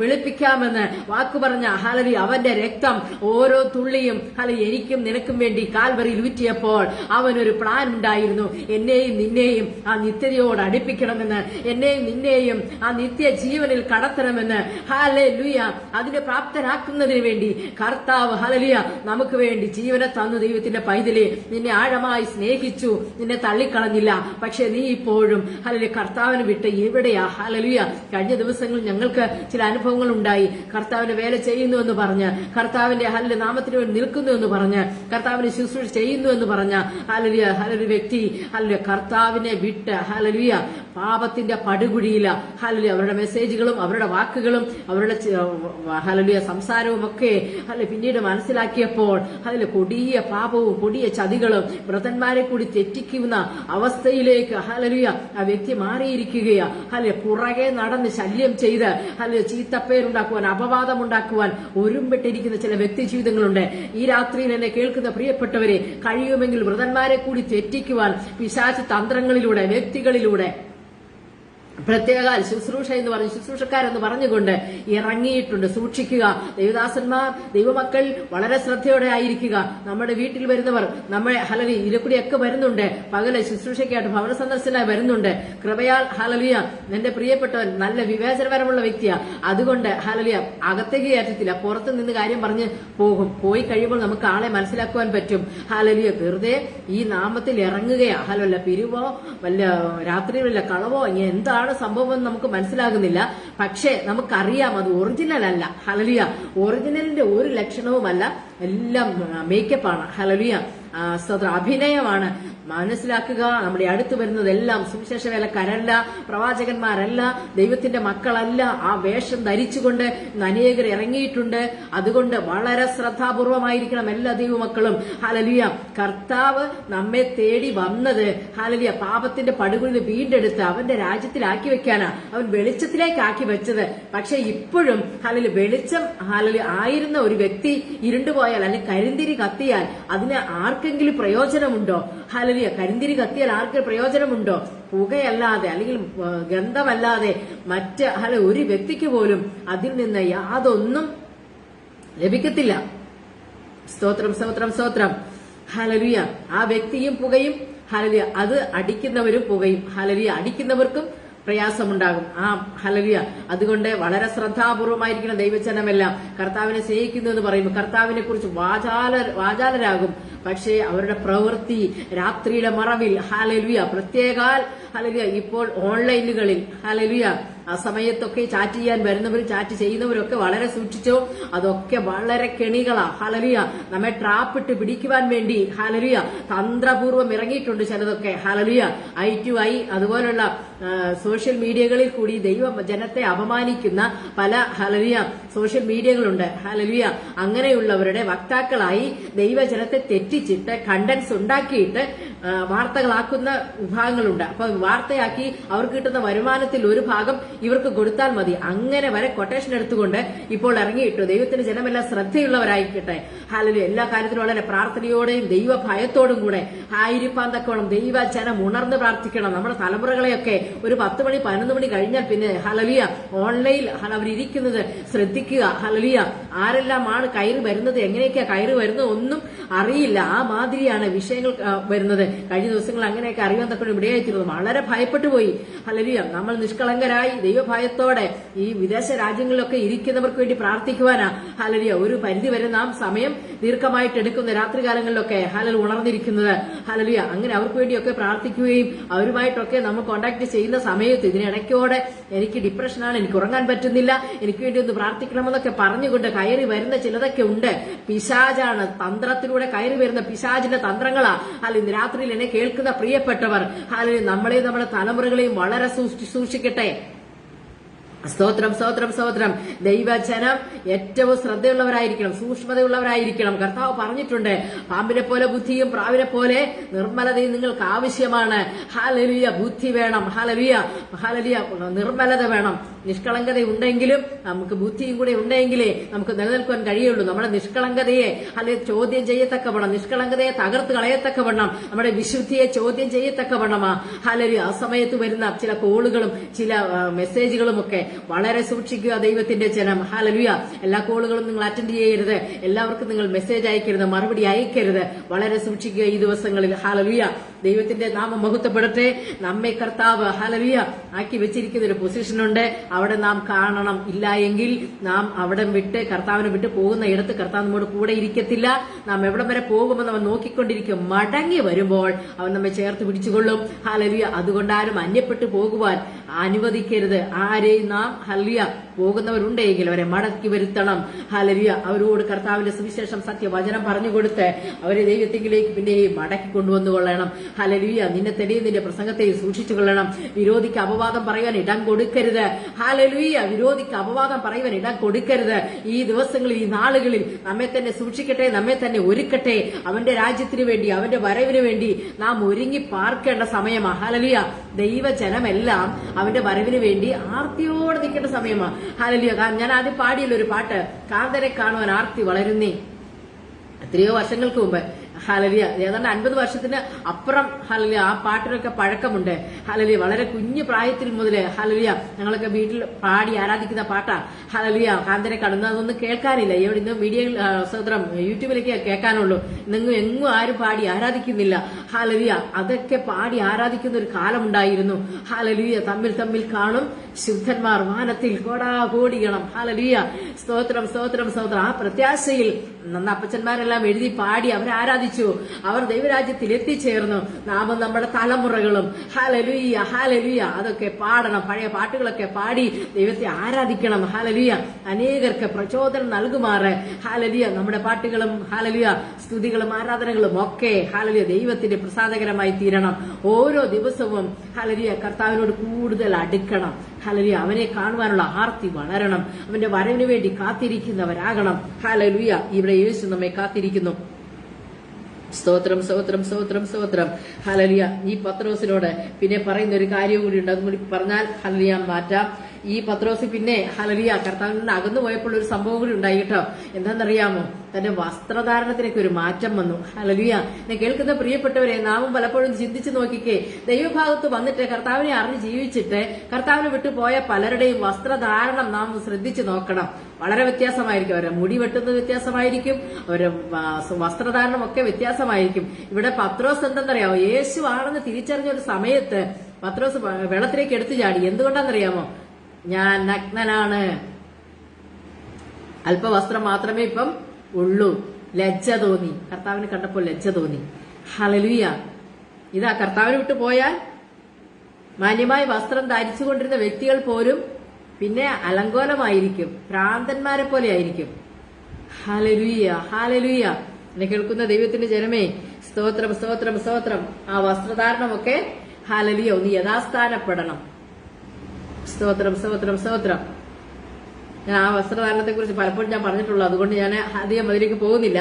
വെളുപ്പിക്കാമെന്ന് വാക്ക് പറഞ്ഞ ഹല്ലേലൂയ അവന്റെ രക്തം ഓരോ തുള്ളിയും ഹല്ലേലൂയ എനിക്കും നിനക്കും വേണ്ടി കാൽവറിയിൽ ഊറ്റിയപ്പോൾ അവനൊരു പ്ലാൻ ഉണ്ടായിരുന്നു. എന്നെയും നിന്നെയും ആ നിത്യതയോട് അടുപ്പിക്കണമെന്ന്, എന്നെയും നിന്നെയും ആ നിത്യ ജീവനിൽ കടത്തണമെന്ന്. ഹല്ലേലൂയ. അതിനെ പ്രാപ്തരാക്കുന്നതിന് വേണ്ടി കർത്താവ് ഹല്ലേലൂയ നമുക്ക് വേണ്ടി ജീവനെ തന്നു. ദൈവത്തിന്റെ പൈതലേ, നിന്നെ ആഴമായി സ്നേഹിച്ചു, നിന്നെ തള്ളിക്കളഞ്ഞില്ല. പക്ഷെ നീ ഇപ്പോഴും ഹല്ലേലൂയ കർത്താവിന് വിട്ട് എവിടെയാ? ഹല്ലേലൂയ. കഴിഞ്ഞ ദിവസങ്ങളിൽ ഞങ്ങൾക്ക് ചില അനുഭവങ്ങൾ ഉണ്ടായി. കർത്താവിന്റെ വേല ചെയ്യുന്നു എന്ന് പറഞ്ഞ്, കർത്താവിന്റെ ഹല്ലേലൂയ നാമത്തിന് വേണ്ടി നിൽക്കുന്നു എന്ന് പറഞ്ഞ്, കർത്താവിന് ശുശ്രൂഷ ചെയ്യുന്നു എന്ന് പറഞ്ഞ ഹല്ലേലൂയ വ്യക്തി ഹല്ലേലൂയ കർത്താവിനെ വിട്ട് ഹല്ലേലൂയ പാപത്തിന്റെ പടുകുഴിയില. ഹല്ലേലൂയ. അവരുടെ മെസ്സേജുകളും അവരുടെ വാക്കുകളും അവരുടെ ഹല്ലേലൂയ സംസാരവും ഒക്കെ പിന്നീട് മനസ്സിലാക്കിയപ്പോൾ അതിൽ കൊടിയ പാപവും കൊടിയ ചതികളും വ്രതന്മാരെ കൂടി തെറ്റിക്കുന്ന അവസ്ഥയിലേക്ക് ഹല്ലേലൂയ ആ വ്യക്തി മാറിയിരിക്കുകയാ. ഹല്ലേലൂയ. പുറകെ നടന്ന് ശല്യം ചെയ്ത് ഹല്ലേലൂയ ചീത്തപ്പേരുണ്ടാക്കുവാൻ, അപവാദം ഉണ്ടാക്കുവാൻ ഒരുമ്പെട്ടിരിക്കുന്ന ചില വ്യക്തി ജീവിതങ്ങളുണ്ട്. ഈ രാത്രിയിൽ എന്നെ കേൾക്കുന്ന പ്രിയപ്പെട്ടവരെ, കഴിയുമെങ്കിൽ വ്രതന്മാരെ കൂടി തെറ്റിക്കുവാൻ പിശാച് തന്ത്രങ്ങളിലൂടെ, വ്യക്തികളിലൂടെ പ്രത്യേക ശുശ്രൂഷ എന്ന് പറഞ്ഞ് ശുശ്രൂഷക്കാരെന്ന് പറഞ്ഞുകൊണ്ട് ഇറങ്ങിയിട്ടുണ്ട്. സൂക്ഷിക്കുക. ദൈവദാസന്മാർ, ദൈവമക്കൾ വളരെ ശ്രദ്ധയോടെ ആയിരിക്കുക. നമ്മുടെ വീട്ടിൽ വരുന്നവർ നമ്മളെ ഹല്ലേലൂയ ഇതിലെക്കൂടിയൊക്കെ വരുന്നുണ്ട്. പകല് ശുശ്രൂഷയ്ക്കായിട്ട് ഭവന സന്ദർശനമായി വരുന്നുണ്ട്. കൃപയാൽ ഹല്ലേലൂയ എന്റെ പ്രിയപ്പെട്ടവൻ നല്ല വിവേചനപരമുള്ള വ്യക്തിയാ. അതുകൊണ്ട് ഹല്ലേലൂയ അകത്തേക്ക് കയറ്റത്തില്ല, പുറത്ത് നിന്ന് കാര്യം പറഞ്ഞ് പോകും. പോയി കഴിയുമ്പോൾ നമുക്ക് ആളെ മനസ്സിലാക്കുവാൻ പറ്റും. ഹല്ലേലൂയ. വെറുതെ ഈ നാമത്തിൽ ഇറങ്ങുകയാ. ഹല്ലേലൂയ. പിരിവോ വല്ല രാത്രി വല്ല കളവോ ഇങ്ങനെ എന്താണ് സംഭവം നമുക്ക് മനസ്സിലാകുന്നില്ല. പക്ഷേ നമുക്കറിയാം അത് ഒറിജിനൽ അല്ല. ഹല്ലേലൂയ. ഒറിജിനലിന്റെ ഒരു ലക്ഷണവുമല്ല, എല്ലാം മേക്കപ്പാണ്. ഹല്ലേലൂയ. അഭിനയമാണ്. മനസ്സിലാക്കുക. നമ്മുടെ അടുത്ത് വരുന്നതെല്ലാം സുവിശേഷ വേലക്കാരല്ല, പ്രവാചകന്മാരല്ല, ദൈവത്തിന്റെ മക്കളല്ല. ആ വേഷം ധരിച്ചുകൊണ്ട് അനേകർ ഇറങ്ങിയിട്ടുണ്ട്. അതുകൊണ്ട് വളരെ ശ്രദ്ധാപൂർവമായിരിക്കണം എല്ലാ ദൈവമക്കളും. ഹല്ലേലൂയ. കർത്താവ് നമ്മെ തേടി വന്നത് ഹല്ലേലൂയ പാപത്തിന്റെ പടുകുഴിയിൽ വീണ്ടെടുത്ത് അവന്റെ രാജ്യത്തിലാക്കി വെക്കാനാ. അവൻ വെളിച്ചത്തിലേക്ക് ആക്കി വെച്ചത്. പക്ഷെ ഇപ്പോഴും ഹല്ലേലൂയ വെളിച്ചം ഹല്ലേലൂയ ആയിരുന്ന ഒരു വ്യക്തി ഇരുണ്ടുപോയാൽ അല്ലെങ്കിൽ കരിന്തിരി കത്തിയാൽ അതിന് ആർക്കെങ്കിലും പ്രയോജനമുണ്ടോ? ഹല്ലേലൂയ. കരിന്തിരി കത്തിയാൽ ആർക്ക് പ്രയോജനമുണ്ടോ? പുകയല്ലാതെ അല്ലെങ്കിൽ ഗന്ധമല്ലാതെ മറ്റ് ഒരു വ്യക്തിക്ക് പോലും അതിൽ നിന്ന് യാതൊന്നും ലഭിക്കത്തില്ല. സ്തോത്രം, സ്തോത്രം, സ്തോത്രം. ഹല്ലേലൂയ. ആ വ്യക്തിയും പുകയും, ഹല്ലേലൂയ അത് അടിക്കുന്നവരും പുകയും. ഹല്ലേലൂയ. അടിക്കുന്നവർക്കും പ്രയാസമുണ്ടാകും. ഹല്ലേലൂയ. അതുകൊണ്ട് വളരെ ശ്രദ്ധാപൂർവമായിരിക്കണം ദൈവജനമെല്ലാം. കർത്താവിനെ സ്നേഹിക്കുന്നു എന്ന് പറയുമ്പോൾ കർത്താവിനെ കുറിച്ച് വാചാലരാകും. പക്ഷേ അവരുടെ പ്രവൃത്തി രാത്രിയുടെ മറവിൽ ഹല്ലേലൂയ പ്രത്യേകാൽ ഹല്ലേലൂയ ഇപ്പോൾ ഓൺലൈനുകളിൽ ഹല്ലേലൂയ ആ സമയത്തൊക്കെ ചാറ്റ് ചെയ്യാൻ വരുന്നവരും ചാറ്റ് ചെയ്യുന്നവരൊക്കെ വളരെ സൂക്ഷിച്ചോ. അതൊക്കെ വളരെ കെണികളാ. ഹല്ലേലൂയ. നമ്മെ ട്രാപ്പിട്ട് പിടിക്കുവാൻ വേണ്ടി ഹല്ലേലൂയ തന്ത്രപൂർവ്വം ഇറങ്ങിയിട്ടുണ്ട് ചിലതൊക്കെ. ഹല്ലേലൂയ. I2I അതുപോലുള്ള സോഷ്യൽ മീഡിയകളിൽ കൂടി ജനത്തെ അപമാനിക്കുന്ന പല ഹല്ലേലൂയ സോഷ്യൽ മീഡിയകളുണ്ട്. ഹല്ലേലൂയ. അങ്ങനെയുള്ളവരുടെ വക്താക്കളായി ദൈവജനത്തെ തെറ്റിച്ചിട്ട് കണ്ടൻസ് ഉണ്ടാക്കിയിട്ട് വാർത്തകളാക്കുന്ന വിഭാഗങ്ങളുണ്ട്. അപ്പൊ വാർത്തയാക്കി അവർക്ക് കിട്ടുന്ന വരുമാനത്തിൽ ഒരു ഭാഗം ഇവർക്ക് കൊടുത്താൽ മതി. അങ്ങനെ വരെ കൊട്ടേഷൻ എടുത്തുകൊണ്ട് ഇപ്പോൾ ഇറങ്ങിയിട്ടു. ദൈവത്തിന് ജനമെല്ലാം ശ്രദ്ധയുള്ളവരായിക്കട്ടെ. ഹല്ലേലൂയ. എല്ലാ കാര്യത്തിലും വളരെ പ്രാർത്ഥനയോടെയും ദൈവഭയത്തോടും കൂടെ ആയിരിക്കാൻ തക്കോണം ദൈവജനം ഉണർന്ന് പ്രാർത്ഥിക്കണം. നമ്മുടെ തലമുറകളെയൊക്കെ ഒരു 10 മണി 11 മണി കഴിഞ്ഞാൽ പിന്നെ ഹല്ലേലൂയ ഓൺലൈനിൽ അവരിയ്ക്കുന്നത് ശ്രദ്ധിക്കുക. ഹല്ലേലൂയ. ആരെല്ലാമാണ് കയറി വരുന്നത്, എങ്ങനെയൊക്കെയാ കയറി വരുന്നത് ഒന്നും അറിയില്ല. ആ മാതിരിയാണ് വിഷയങ്ങൾ വരുന്നത്. കഴിഞ്ഞ ദിവസങ്ങൾ അങ്ങനെയൊക്കെ അറിയാൻ തക്കൊണ്ട് ഇവിടെയായിത്തീരുന്നു. വളരെ ഭയപ്പെട്ടു പോയി. ഹല്ലേലൂയ. നമ്മൾ നിഷ്കളങ്കരായി ദൈവഭയത്തോടെ ഈ വിദേശ രാജ്യങ്ങളിലൊക്കെ ഇരിക്കുന്നവർക്ക് വേണ്ടി പ്രാർത്ഥിക്കുവാനാ ഹല്ലേലൂയ ഒരു പരിധി വരെ നാം സമയം ദീർഘമായിട്ട് എടുക്കുന്ന രാത്രികാലങ്ങളിലൊക്കെ ഹല്ലേലൂയ ഉണർന്നിരിക്കുന്നത്. ഹല്ലേലൂയ. അങ്ങനെ അവർക്ക് വേണ്ടിയൊക്കെ പ്രാർത്ഥിക്കുകയും അവരുമായിട്ടൊക്കെ നമ്മൾ കോണ്ടാക്ട് ചെയ്യുന്ന സമയത്ത് ഇതിനിടയ്ക്കോടെ എനിക്ക് ഡിപ്രഷനാണ്, എനിക്ക് ഉറങ്ങാൻ പറ്റുന്നില്ല, എനിക്ക് വേണ്ടി ഒന്ന് പ്രാർത്ഥിക്കണമെന്നൊക്കെ പറഞ്ഞുകൊണ്ട് കയറി വരുന്ന ചിലതൊക്കെ ഉണ്ട്. പിശാചാണ്. തന്ത്രത്തിലൂടെ കയറി വരുന്ന പിശാചിന്റെ തന്ത്രങ്ങളാ. അല്ലെങ്കിൽ രാത്രിയിൽ എന്നെ കേൾക്കുന്ന പ്രിയപ്പെട്ടവർ അല്ലെങ്കിൽ നമ്മളെയും നമ്മുടെ തലമുറകളെയും വളരെ സൂക്ഷിക്കട്ടെ. സ്തോത്രം, സ്തോത്രം, സ്തോത്രം. ദൈവജനം ഏറ്റവും ശ്രദ്ധയുള്ളവരായിരിക്കണം, സൂക്ഷ്മതയുള്ളവരായിരിക്കണം. കർത്താവ് പറഞ്ഞിട്ടുണ്ട്, പാമ്പിനെ പോലെ ബുദ്ധിയും പ്രാവിനെ പോലെ നിർമ്മലതയും നിങ്ങൾക്ക് ആവശ്യമാണ്. ഹല്ലേലൂയ. ബുദ്ധി വേണം. ഹല്ലേലൂയ. ഹല്ലേലൂയ. നിർമ്മലത വേണം. നിഷ്കളങ്കത ഉണ്ടെങ്കിലും നമുക്ക് ബുദ്ധിയും കൂടെ ഉണ്ടെങ്കിലേ നമുക്ക് നിലനിൽക്കാൻ കഴിയുള്ളൂ. നമ്മുടെ നിഷ്കളങ്കതയെ അല്ലെങ്കിൽ ചോദ്യം ചെയ്യത്തക്കവണ്ണം, നിഷ്കളങ്കതയെ തകർത്ത് കളയത്തക്കവണ്ണം, നമ്മുടെ വിശുദ്ധിയെ ചോദ്യം ചെയ്യത്തക്കവണ്ണമാ ഹല്ലേലൂയ ആ സമയത്ത് വരുന്ന ചില കോളുകളും ചില മെസ്സേജുകളും ഒക്കെ വളരെ സൂക്ഷിക്കുക ദൈവത്തിന്റെ ജനം. ഹല്ലേലൂയ. എല്ലാ കോളുകളും നിങ്ങൾ അറ്റൻഡ് ചെയ്യരുത്, എല്ലാവർക്കും നിങ്ങൾ മെസ്സേജ് അയക്കരുത്, മറുപടി അയക്കരുത്. വളരെ സൂക്ഷിക്കുക ഈ ദിവസങ്ങളിൽ. ഹല്ലേലൂയ. ദൈവത്തിന്റെ നാമം മഹത്വപ്പെടട്ടെ. നമ്മെ കർത്താവ് ഹല്ലേലൂയ ആക്കി വെച്ചിരിക്കുന്ന ഒരു പൊസിഷനുണ്ട്. അവിടെ നാം കാണണം. ഇല്ല എങ്കിൽ നാം അവിടെ വിട്ട് കർത്താവിനെ വിട്ട് പോകുന്ന ഇടത്ത് കർത്താവ് നമ്മോട് കൂടെ ഇരിക്കത്തില്ല. നാം എവിടം വരെ പോകുമെന്ന് അവൻ നോക്കിക്കൊണ്ടിരിക്കും. മടങ്ങി വരുമ്പോൾ അവൻ നമ്മെ ചേർത്ത് പിടിച്ചുകൊള്ളും. ഹല്ലേലൂയ. അതുകൊണ്ട് ആരും അന്യപ്പെട്ടു പോകുവാൻ അനുവദിക്കരുത്. ആരെയും നാം ഹല്ലേലൂയ പോകുന്നവരുണ്ടെങ്കിൽ അവരെ മടക്കി വരുത്തണം. ഹല്ലേലൂയ. അവരോട് കർത്താവിന്റെ സുവിശേഷം സത്യവചനം പറഞ്ഞുകൊടുത്ത് അവരെ ദൈവത്തിലേക്ക് പിന്നെയും മടക്കി കൊണ്ടുവന്നു കൊള്ളണം. ഹല്ലേലൂയ. നിന്നെ തെളിയും നിന്റെ പ്രസംഗത്തെ സൂക്ഷിച്ചു കൊള്ളണം. വിരോധിക്ക് അപവാദം പറയാൻ ഇടം കൊടുക്കരുത്. ഹല്ലേലൂയ. വിരോധിക്ക് അപവാദം പറയുവാൻ ഇടം കൊടുക്കരുത്. ഈ ദിവസങ്ങളിൽ, ഈ നാളുകളിൽ നമ്മെ തന്നെ സൂക്ഷിക്കട്ടെ, നമ്മെ തന്നെ ഒരുക്കട്ടെ. അവന്റെ രാജ്യത്തിന് വേണ്ടി, അവന്റെ വരവിന് വേണ്ടി നാം ഒരുങ്ങി പാർക്കേണ്ട സമയമാണ്. ഹല്ലേലൂയ. ദൈവജനമെല്ലാം അവന്റെ വരവിന് വേണ്ടി ആർത്തിയോടെ നിൽക്കേണ്ട സമയമാണ്. ഹല്ലേലൂയ. ഞാൻ ആദ്യം പാടിയുള്ള ഒരു പാട്ട്, കാന്തനെ കാണുവാൻ ആർത്തി വളരുന്നേ. എത്രയോ വർഷങ്ങൾക്ക് മുമ്പ്, ഹല്ലേലൂയ, ഏതാണ്ട് 50 വർഷത്തിന് അപ്പുറം, ഹല്ലേലൂയ, ആ പാട്ടിനൊക്കെ പഴക്കമുണ്ട്. ഹല്ലേലൂയ. വളരെ കുഞ്ഞു പ്രായത്തിൽ മുതൽ, ഹല്ലേലൂയ, ഞങ്ങളൊക്കെ വീട്ടിൽ പാടി ആരാധിക്കുന്ന പാട്ടാ. ഹല്ലേലൂയ. കാന്തനെ കാണുന്ന അതൊന്നും കേൾക്കാനില്ല. ഇവിടെ ഇന്ന് വീഡിയോയിൽ സഹോദരം യൂട്യൂബിലേക്ക് കേൾക്കാനുള്ളൂ. ഇന്നെങ്ങും എങ്ങും ആരും പാടി ആരാധിക്കുന്നില്ല. ഹല്ലേലൂയ. അതൊക്കെ പാടി ആരാധിക്കുന്ന ഒരു കാലമുണ്ടായിരുന്നു. ഹല്ലേലൂയ. തമ്മിൽ തമ്മിൽ കാണും ശുദ്ധന്മാർ വാനത്തിൽ കോടാകോടിക്കണം. ഹല്ലേലൂയ. സ്തോത്രം, സ്തോത്രം, സ്തോത്രം. ആ പ്രത്യാശയിൽ അപ്പച്ചന്മാരെല്ലാം എഴുതി പാടി അവരെ ആരാധിച്ചു. അവർ ദൈവരാജ്യത്തിൽ എത്തിച്ചേർന്നു. നാമും നമ്മുടെ തലമുറകളും ഹല്ലേലൂയ, ഹല്ലേലൂയ, അതൊക്കെ പാടണം. പഴയ പാട്ടുകളൊക്കെ പാടി ദൈവത്തെ ആരാധിക്കണം. ഹല്ലേലൂയ. അനേകർക്ക് പ്രചോദനം നൽകുമാറ്, ഹല്ലേലൂയ, നമ്മുടെ പാട്ടുകളും, ഹല്ലേലൂയ, സ്തുതികളും ആരാധനകളും ഒക്കെ, ഹല്ലേലൂയ, ദൈവത്തിന്റെ പ്രസാദകരമായി തീരണം. ഓരോ ദിവസവും, ഹല്ലേലൂയ, കർത്താവിനോട് കൂടുതൽ അടുക്കണം. ഹല്ലേലൂയ. അവനെ കാണുവാനുള്ള ആർത്തി വളരണം. അവന്റെ വരവിന് വേണ്ടി കാത്തിരിക്കുന്നവരാകണം. ഹല്ലേലൂയ. ഇവിടെ യേശു നമ്മെ കാത്തിരിക്കുന്നു. സ്തോത്രം, സ്തോത്രം, സ്തോത്രം, സ്തോത്രം. ഹല്ലേലൂയ. ഈ പത്രോസിനോട് പിന്നെ പറയുന്ന ഒരു കാര്യം കൂടി ഉണ്ട്. അതും കൂടി പറഞ്ഞാൽ ഹല്ലേലൂയ മാറ്റാം. ഈ പത്രോസ് പിന്നെ, ഹല്ലേലൂയ, കർത്താവിൽ നിന്ന് അകന്നു പോയപ്പോൾ ഒരു സംഭവം കൂടി ഉണ്ടായി കേട്ടോ. എന്താണെന്നറിയാമോ? തന്റെ വസ്ത്രധാരണത്തിനൊക്കെ ഒരു മാറ്റം വന്നു. ഹല്ലേലൂയ. എന്നെ കേൾക്കുന്ന പ്രിയപ്പെട്ടവരെ, നാമും പലപ്പോഴും ചിന്തിച്ചു നോക്കിക്കേ, ദൈവഭാഗത്ത് വന്നിട്ട് കർത്താവിനെ അറിഞ്ഞ് ജീവിച്ചിട്ട് കർത്താവിനെ വിട്ടു പോയ പലരുടെയും വസ്ത്രധാരണം നാം ശ്രദ്ധിച്ചു നോക്കണം. വളരെ വ്യത്യാസമായിരിക്കും. അവരെ മുടി വെട്ടുന്നത് വ്യത്യാസമായിരിക്കും, അവരുടെ വസ്ത്രധാരണം ഒക്കെ വ്യത്യാസമായിരിക്കും. ഇവിടെ പത്രോസ് എന്തെന്നറിയാമോ? യേശു ആണെന്ന് തിരിച്ചറിഞ്ഞ ഒരു സമയത്ത് പത്രോസ് വെള്ളത്തിലേക്ക് എടുത്തു ചാടി. എന്തുകൊണ്ടാണെന്നറിയാമോ? ഞാൻ നഗ്നനാണ്, അല്പവസ്ത്രം മാത്രമേ ഇപ്പം ഉള്ളൂ. ലജ്ജ തോന്നി. കർത്താവിനെ കണ്ടപ്പോൾ ലജ്ജ തോന്നി. ഹല്ലേലൂയ. ഇതാ, കർത്താവിനെ വിട്ടു പോയാൽ മാന്യമായ വസ്ത്രം ധരിച്ചുകൊണ്ടിരുന്ന വ്യക്തികൾ പോലും പിന്നെ അലങ്കോലമായിരിക്കും, ഭ്രാന്തന്മാരെ പോലെ ആയിരിക്കും. Hallelujah, hallelujah. എന്നെ കേൾക്കുന്ന ദൈവത്തിന്റെ ജനമേ, സ്തോത്രം, സ്തോത്രം, സ്തോത്രം. ആ വസ്ത്രധാരണമൊക്കെ, ഹല്ലേലൂയ, ഒന്ന് യഥാസ്ഥാനപ്പെടണം. സ്തോത്രം, സ്തോത്രം, സ്തോത്രം. ഞാൻ ആ വസ്ത്രധാരണത്തെ കുറിച്ച് പലപ്പോഴും ഞാൻ പറഞ്ഞിട്ടുള്ളൂ, അതുകൊണ്ട് ഞാൻ അധികം അതിലേക്ക് പോകുന്നില്ല.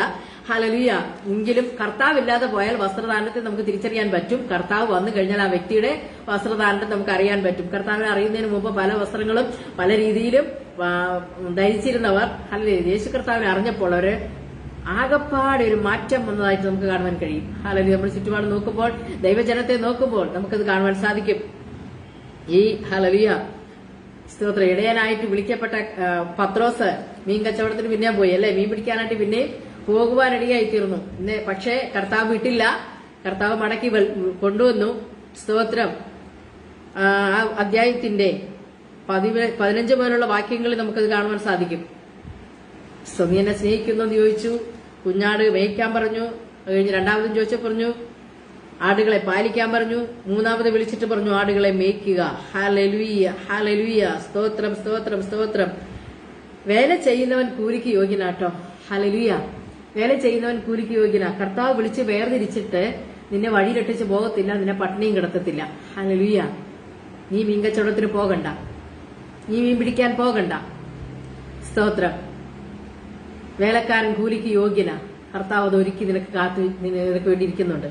ഹല്ലേലൂയ. എങ്കിലും കർത്താവില്ലാതെ പോയാൽ വസ്ത്രധാരണത്തെ നമുക്ക് തിരിച്ചറിയാൻ പറ്റും. കർത്താവ് വന്നു കഴിഞ്ഞാൽ ആ വ്യക്തിയുടെ വസ്ത്രധാരണത്തെ നമുക്ക് അറിയാൻ പറ്റും. കർത്താവിനെ അറിയുന്നതിന് മുമ്പ് പല വസ്ത്രങ്ങളും പല രീതിയിലും ധരിച്ചിരുന്നവർ, ഹല്ലേലൂയ, യേശു കർത്താവിനെ അറിഞ്ഞപ്പോൾ അവര് ആകപ്പാടെ ഒരു മാറ്റം വന്നതായിട്ട് നമുക്ക് കാണുവാൻ കഴിയും. ഹല്ലേലൂയ. നമ്മൾ ചുറ്റുപാട് നോക്കുമ്പോൾ, ദൈവജനത്തെ നോക്കുമ്പോൾ നമുക്കത് കാണുവാൻ സാധിക്കും. ഈ ഹല്ലേലൂയ, സ്തോത്രം, ഇടയനായിട്ട് വിളിക്കപ്പെട്ട പത്രോസ് മീൻ കച്ചവടത്തിന് പിന്നെ പോയി അല്ലെ, മീൻ പിടിക്കാനായിട്ട് പിന്നെ പോകുവാനിടയായി തീർന്നു. പക്ഷേ കർത്താവ് വിട്ടില്ല. കർത്താവ് മടക്കി കൊണ്ടുവന്നു. സ്തോത്രം. ആ അധ്യായത്തിന്റെ 15 മുതലുള്ള വാക്യങ്ങളിൽ നമുക്കത് കാണുവാൻ സാധിക്കും. നീ എന്നെ സ്നേഹിക്കുന്നു എന്ന് ചോദിച്ചു. കുഞ്ഞാട് മേയ്ക്കാൻ പറഞ്ഞു. കഴിഞ്ഞ് രണ്ടാമതും ചോദിച്ചപ്പോൾ പറഞ്ഞു ആടുകളെ പാലിക്കാൻ പറഞ്ഞു. മൂന്നാമത് വിളിച്ചിട്ട് പറഞ്ഞു ആടുകളെ മേയ്ക്കുക. Hallelujah, hallelujah. സ്തോത്രം, സ്തോത്രം, സ്തോത്രം. വേല ചെയ്യുന്നവൻ കൂലിക്ക് യോഗ്യനാട്ടോ. ഹല്ലേലൂയ. വേല ചെയ്യുന്നവൻ കൂലിക്ക് യോഗ്യനാ. കർത്താവ് വിളിച്ച് വേർതിരിച്ചിട്ട് നിന്നെ വഴിയിലെട്ടിച്ച് പോകത്തില്ല, നിന്നെ പട്ടിണിയും കിടത്തത്തില്ല. ഹല്ലേലൂയ. നീ മീൻ കച്ചവടത്തിന് പോകണ്ട, നീ മീൻ പിടിക്കാൻ പോകണ്ട. സ്തോത്രം. വേലക്കാരൻ കൂലിക്ക് യോഗ്യനാ. കർത്താവ് അത് ഒരുക്കി നിനക്ക് വേണ്ടി ഇരിക്കുന്നുണ്ട്.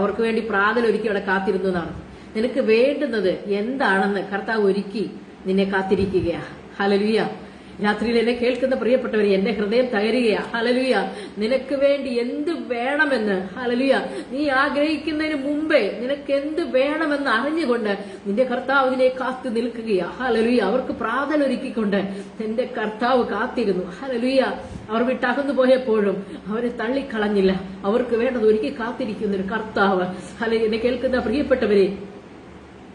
അവർക്ക് വേണ്ടി പ്രാതൽ ഒരുക്കി അവിടെ കാത്തിരുന്നു എന്നാണ്. നിനക്ക് വേണ്ടുന്നത് എന്താണെന്ന് കർത്താവ് ഒരുക്കി നിന്നെ കാത്തിരിക്കുകയാ. ഹല്ലേലൂയ. രാത്രിയിൽ എന്നെ കേൾക്കുന്ന പ്രിയപ്പെട്ടവരെ, എന്റെ ഹൃദയം തകരുകയാ. ഹല്ലേലൂയ. നിനക്ക് വേണ്ടി എന്ത് വേണമെന്ന്, ഹല്ലേലൂയ, നീ ആഗ്രഹിക്കുന്നതിന് മുമ്പേ നിനക്ക് എന്ത് വേണമെന്ന് അറിഞ്ഞുകൊണ്ട് നിന്റെ കർത്താവ് ഇതിനെ കാത്തു നിൽക്കുകയാ. ഹല്ലേലൂയ. അവർക്ക് പ്രാതലൊരുക്കിക്കൊണ്ട് എന്റെ കർത്താവ് കാത്തിരുന്നു. ഹല്ലേലൂയ. അവർ വിട്ടകന്നു പോയപ്പോഴും അവരെ തള്ളിക്കളഞ്ഞില്ല. അവർക്ക് വേണ്ടത് ഒരുക്കി കാത്തിരിക്കുന്ന ഒരു കർത്താവ്. ഹല്ലേലൂയ. എന്നെ കേൾക്കുന്ന പ്രിയപ്പെട്ടവരെ,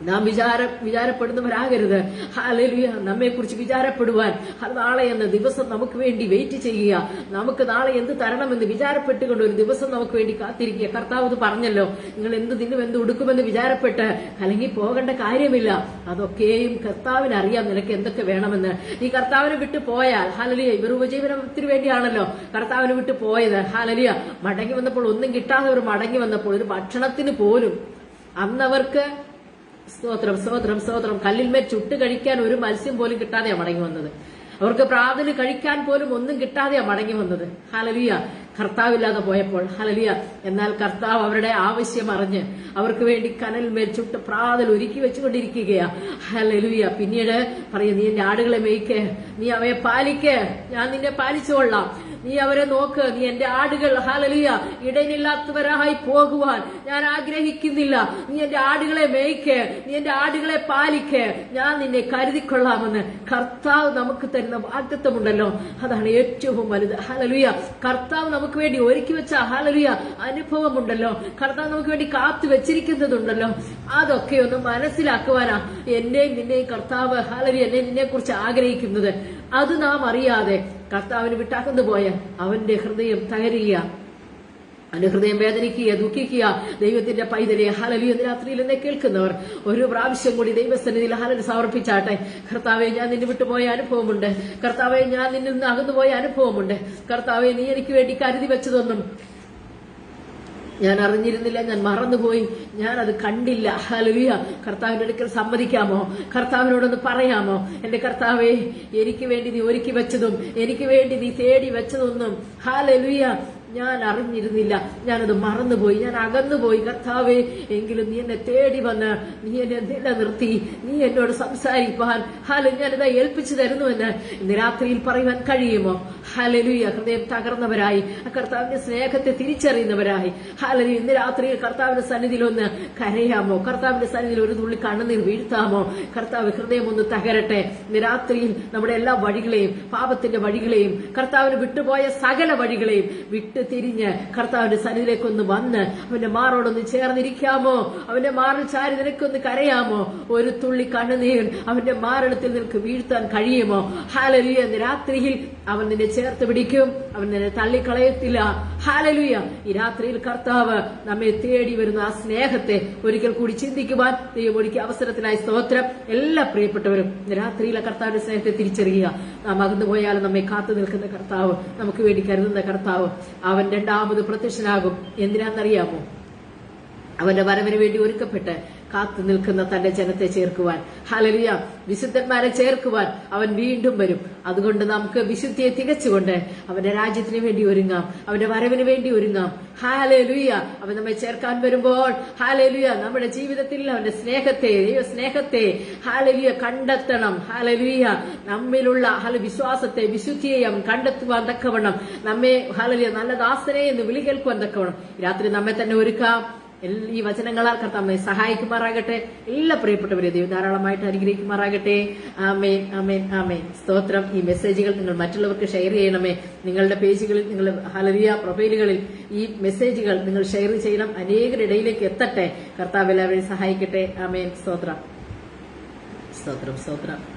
നാം വിചാരപ്പെടുന്നവരാകരുത്. ഹല്ലേലൂയ. നമ്മെ കുറിച്ച് വിചാരപ്പെടുവാൻ നാളെ എന്ന ദിവസം നമുക്ക് വേണ്ടി വെയിറ്റ് ചെയ്യുക. നമുക്ക് നാളെ എന്ത് തരണമെന്ന് വിചാരപ്പെട്ടുകൊണ്ട് ഒരു ദിവസം നമുക്ക് വേണ്ടി കാത്തിരിക്കുക. കർത്താവ് ഇത് പറഞ്ഞല്ലോ, നിങ്ങൾ എന്ത് തിന്നും എന്ത് ഉടുക്കുമെന്ന് വിചാരപ്പെട്ട് അല്ലെങ്കിൽ പോകേണ്ട കാര്യമില്ല. അതൊക്കെയും കർത്താവിന് അറിയാം നിനക്ക് എന്തൊക്കെ വേണമെന്ന്. നീ കർത്താവിനെ വിട്ടു പോയാൽ ഹല്ലേലൂയ, ഇവർ ഉപജീവനത്തിന് വേണ്ടിയാണല്ലോ കർത്താവിനെ വിട്ടു പോയത്. ഹല്ലേലൂയ. മടങ്ങി വന്നപ്പോൾ ഒന്നും കിട്ടാതെ അവർ മടങ്ങി വന്നപ്പോൾ ഒരു ഭക്ഷണത്തിന് പോലും അന്നവർക്ക് സ്തോത്രം സ്തോത്രം സ്തോത്രം കല്ലിന്മേൽ ചുട്ട് കഴിക്കാൻ ഒരു മത്സ്യം പോലും കിട്ടാതെയാണ് മടങ്ങി വന്നത്. അവർക്ക് പ്രാതല് കഴിക്കാൻ പോലും ഒന്നും കിട്ടാതെയാണ് മടങ്ങി വന്നത്. ഹല്ലേലൂയ. കർത്താവില്ലാതെ പോയപ്പോൾ. ഹല്ലേലൂയ. എന്നാൽ കർത്താവ് അവരുടെ ആവശ്യം അറിഞ്ഞ് അവർക്ക് വേണ്ടി കനലിന്മേൽ ചുട്ട് പ്രാതൽ ഒരുക്കി വെച്ചുകൊണ്ടിരിക്കുകയാ. ഹല്ലേലൂയ. പിന്നീട് പറയും, നീ എന്റെ ആടുകളെ മേയ്ക്ക്, നീ അവയെ പാലിക്ക്, ഞാൻ നിന്നെ പാലിച്ചുകൊള്ളാം, നീ അവരെ നോക്ക്, നീ എന്റെ ആടുകൾ ഹല്ലേലൂയ ഇടയിലില്ലാത്തവരായി പോകുവാൻ ഞാൻ ആഗ്രഹിക്കുന്നില്ല. നീ എന്റെ ആടുകളെ മേയ്ക്ക്, നീ എന്റെ ആടുകളെ പാലിക്ക്, ഞാൻ നിന്നെ കരുതിക്കൊള്ളാമെന്ന് കർത്താവ് നമുക്ക് തരുന്ന വാഗ്ദത്തമുണ്ടല്ലോ, അതാണ് ഏറ്റവും വലുത്. ഹല്ലേലൂയ. കർത്താവ് നമുക്ക് വേണ്ടി ഒരുക്കി വെച്ച ഹല്ലേലൂയ അനുഭവമുണ്ടല്ലോ, കർത്താവ് നമുക്ക് വേണ്ടി കാത്തു വെച്ചിരിക്കുന്നതുണ്ടല്ലോ, അതൊക്കെ ഒന്ന് മനസ്സിലാക്കുവാനാ എന്നെയും നിന്നെയും കർത്താവ് ഹല്ലേലൂയ എന്നെ നിന്നെ കുറിച്ച് ആഗ്രഹിക്കുന്നത്. അത് നാം അറിയാതെ കർത്താവിന് വിട്ടാക്കുന്നു പോയാൽ അവന്റെ ഹൃദയം തകരുക, അവന്റെ ഹൃദയം വേദനിക്കുക, ദുഃഖിക്കുക. ദൈവത്തിന്റെ പൈതലെ ഹല്ലേലൂയ രാത്രിയിൽ എന്നെ കേൾക്കുന്നവർ ഒരു പ്രാവശ്യം കൂടി ദൈവസന്നിധിയിൽ ഹല്ലേലൂയ സമർപ്പിച്ചാട്ടെ. കർത്താവെ, ഞാൻ നിന്നെ വിട്ടുപോയ അനുഭവമുണ്ട്. കർത്താവെ, ഞാൻ നിന്നിൽ നിന്ന് അകന്നുപോയ അനുഭവമുണ്ട്. കർത്താവെ, നീ എനിക്ക് വേണ്ടി കരുതി വെച്ചതൊന്നും ഞാൻ അറിഞ്ഞിരുന്നില്ല, ഞാൻ മറന്നുപോയി, ഞാൻ അത് കണ്ടില്ല. ഹല്ലേലൂയ. കർത്താവിന്റെ അടുക്കൽ സമ്മതിക്കാമോ? കർത്താവിനോടൊന്ന് പറയാമോ? എന്റെ കർത്താവേ, എനിക്ക് വേണ്ടി നീ ഒരുക്കി വെച്ചതും എനിക്ക് വേണ്ടി നീ തേടി വെച്ചതൊന്നും ഹല്ലേലൂയ ഞാൻ അറിഞ്ഞിരുന്നില്ല, ഞാനത് മറന്നുപോയി, ഞാൻ അകന്നുപോയി. കർത്താവേ, എങ്കിലും നീ എന്നെ തേടി വന്ന് നീ എന്നെ നിലനിർത്തി, നീ എന്നോട് സംസാരിപ്പാൻ ഞാനിതാ ഏൽപ്പിച്ചു തരുന്നുവെന്ന് ഇന്ന് രാത്രിയിൽ പറയുവാൻ കഴിയുമോ? ഹല്ലേലൂയ. ഹൃദയം തകർന്നവരായി കർത്താവിന്റെ സ്നേഹത്തെ തിരിച്ചറിയുന്നവരായി ഹല്ലേലൂയ ഇന്ന് രാത്രിയിൽ കർത്താവിന്റെ സന്നിധിയിൽ ഒന്ന് കരയാമോ? കർത്താവിന്റെ സന്നിധിയിൽ ഒരു തുള്ളി കണ്ണുനീർ വീഴ്ത്താമോ? കർത്താവ് ഹൃദയം ഒന്ന് തകരട്ടെ. ഇന്ന് രാത്രിയിൽ നമ്മുടെ എല്ലാ വഴികളെയും, പാപത്തിന്റെ വഴികളെയും, കർത്താവിന് വിട്ടുപോയ സകല വഴികളെയും വിട്ട് തിരിഞ്ഞ് കർത്താവിന്റെ സന്നിധിയിലേക്കൊന്ന് വന്ന് അവന്റെ മാറോടൊന്ന് ചേർന്നിരിക്കാമോ? അവന്റെ മാറിൽ ചാരി നിനക്കൊന്ന് കരയാമോ? ഒരു തുള്ളി കണ്ണുനീർ അവന്റെ മാരണത്തിൽ നിനക്ക് വീഴ്ത്താൻ കഴിയുമോ? ഹല്ലേലൂയ. ഇന്ന് രാത്രിയിൽ അവൻ നിന്നെ ചേർത്ത് പിടിക്കും, അവൻ നിന്നെ തള്ളിക്കളയത്തില്ല. ഹല്ലേലൂയ. ഈ രാത്രിയിൽ കർത്താവ് നമ്മെ തേടി വരുന്ന ആ സ്നേഹത്തെ ഒരിക്കൽ കൂടി ചിന്തിക്കുവാൻ ദൈവം ഒരുക്കിയ അവസരത്തിനായി സ്തോത്രം. എല്ലാ പ്രിയപ്പെട്ടവരും രാത്രിയിലെ കർത്താവിന്റെ സ്നേഹത്തെ തിരിച്ചറിയുക. നാം അകന്നു പോയാലും നമ്മെ കാത്തു നിൽക്കുന്ന കർത്താവ്, നമുക്ക് വേണ്ടി കരുതുന്ന കർത്താവ്, അവൻ രണ്ടാമത് പ്രത്യക്ഷനാകും. എന്തിനാണെന്നറിയാമോ? അവന്റെ വരവിന് വേണ്ടി ഒരുക്കപ്പെട്ട് കാത്തു നിൽക്കുന്ന തന്റെ ജനത്തെ ചേർക്കുവാൻ. ഹല്ലേലൂയ. വിശുദ്ധന്മാരെ ചേർക്കുവാൻ അവൻ വീണ്ടും വരും. അതുകൊണ്ട് നമുക്ക് വിശുദ്ധിയെ തികച്ചുകൊണ്ട് അവന്റെ രാജ്യത്തിന് വേണ്ടി ഒരുങ്ങാം, അവന്റെ വരവിന് വേണ്ടി ഒരുങ്ങാം. ഹല്ലേലൂയ. അവൻ നമ്മെ ചേർക്കാൻ വരുമ്പോൾ ഹല്ലേലൂയ നമ്മുടെ ജീവിതത്തിൽ അവന്റെ സ്നേഹത്തെ, ദൈവ സ്നേഹത്തെ ഹല്ലേലൂയ കണ്ടെത്തണം. ഹല്ലേലൂയ നമ്മിലുള്ള വിശ്വാസത്തെ, വിശുദ്ധിയെ അവൻ കണ്ടെത്തുവാൻ തക്കവണ്ണം നമ്മെ ഹല്ലേലൂയ നല്ല ദാസനെ എന്ന് വിളി കേൾക്കുവാൻ തക്കവണ്ണം രാത്രി നമ്മെ തന്നെ ഒരുക്കാം. ഈ വചനങ്ങളാൽ കർത്താവ് നമ്മെ സഹായിക്കുമാറാകട്ടെ. എല്ലാ പ്രിയപ്പെട്ടവരെ ദൈവം ധാരാളമായിട്ട് അനുഗ്രഹിക്കുമാറാകട്ടെ. ആമേൻ, ആമേൻ, ആമേൻ. സ്തോത്രം. ഈ മെസ്സേജുകൾ നിങ്ങൾ മറ്റുള്ളവർക്ക് ഷെയർ ചെയ്യണമേ. നിങ്ങളുടെ പേജുകളിൽ, നിങ്ങളുടെ ഹല്ലേലൂയ പ്രൊഫൈലുകളിൽ ഈ മെസ്സേജുകൾ നിങ്ങൾ ഷെയർ ചെയ്യണം. അനേകരുടെ ഇടയിലേക്ക് എത്തട്ടെ. കർത്താവ് എല്ലാവരെയും സഹായിക്കട്ടെ. ആമേൻ. സ്തോത്രം, സ്തോത്രം, സ്തോത്രം.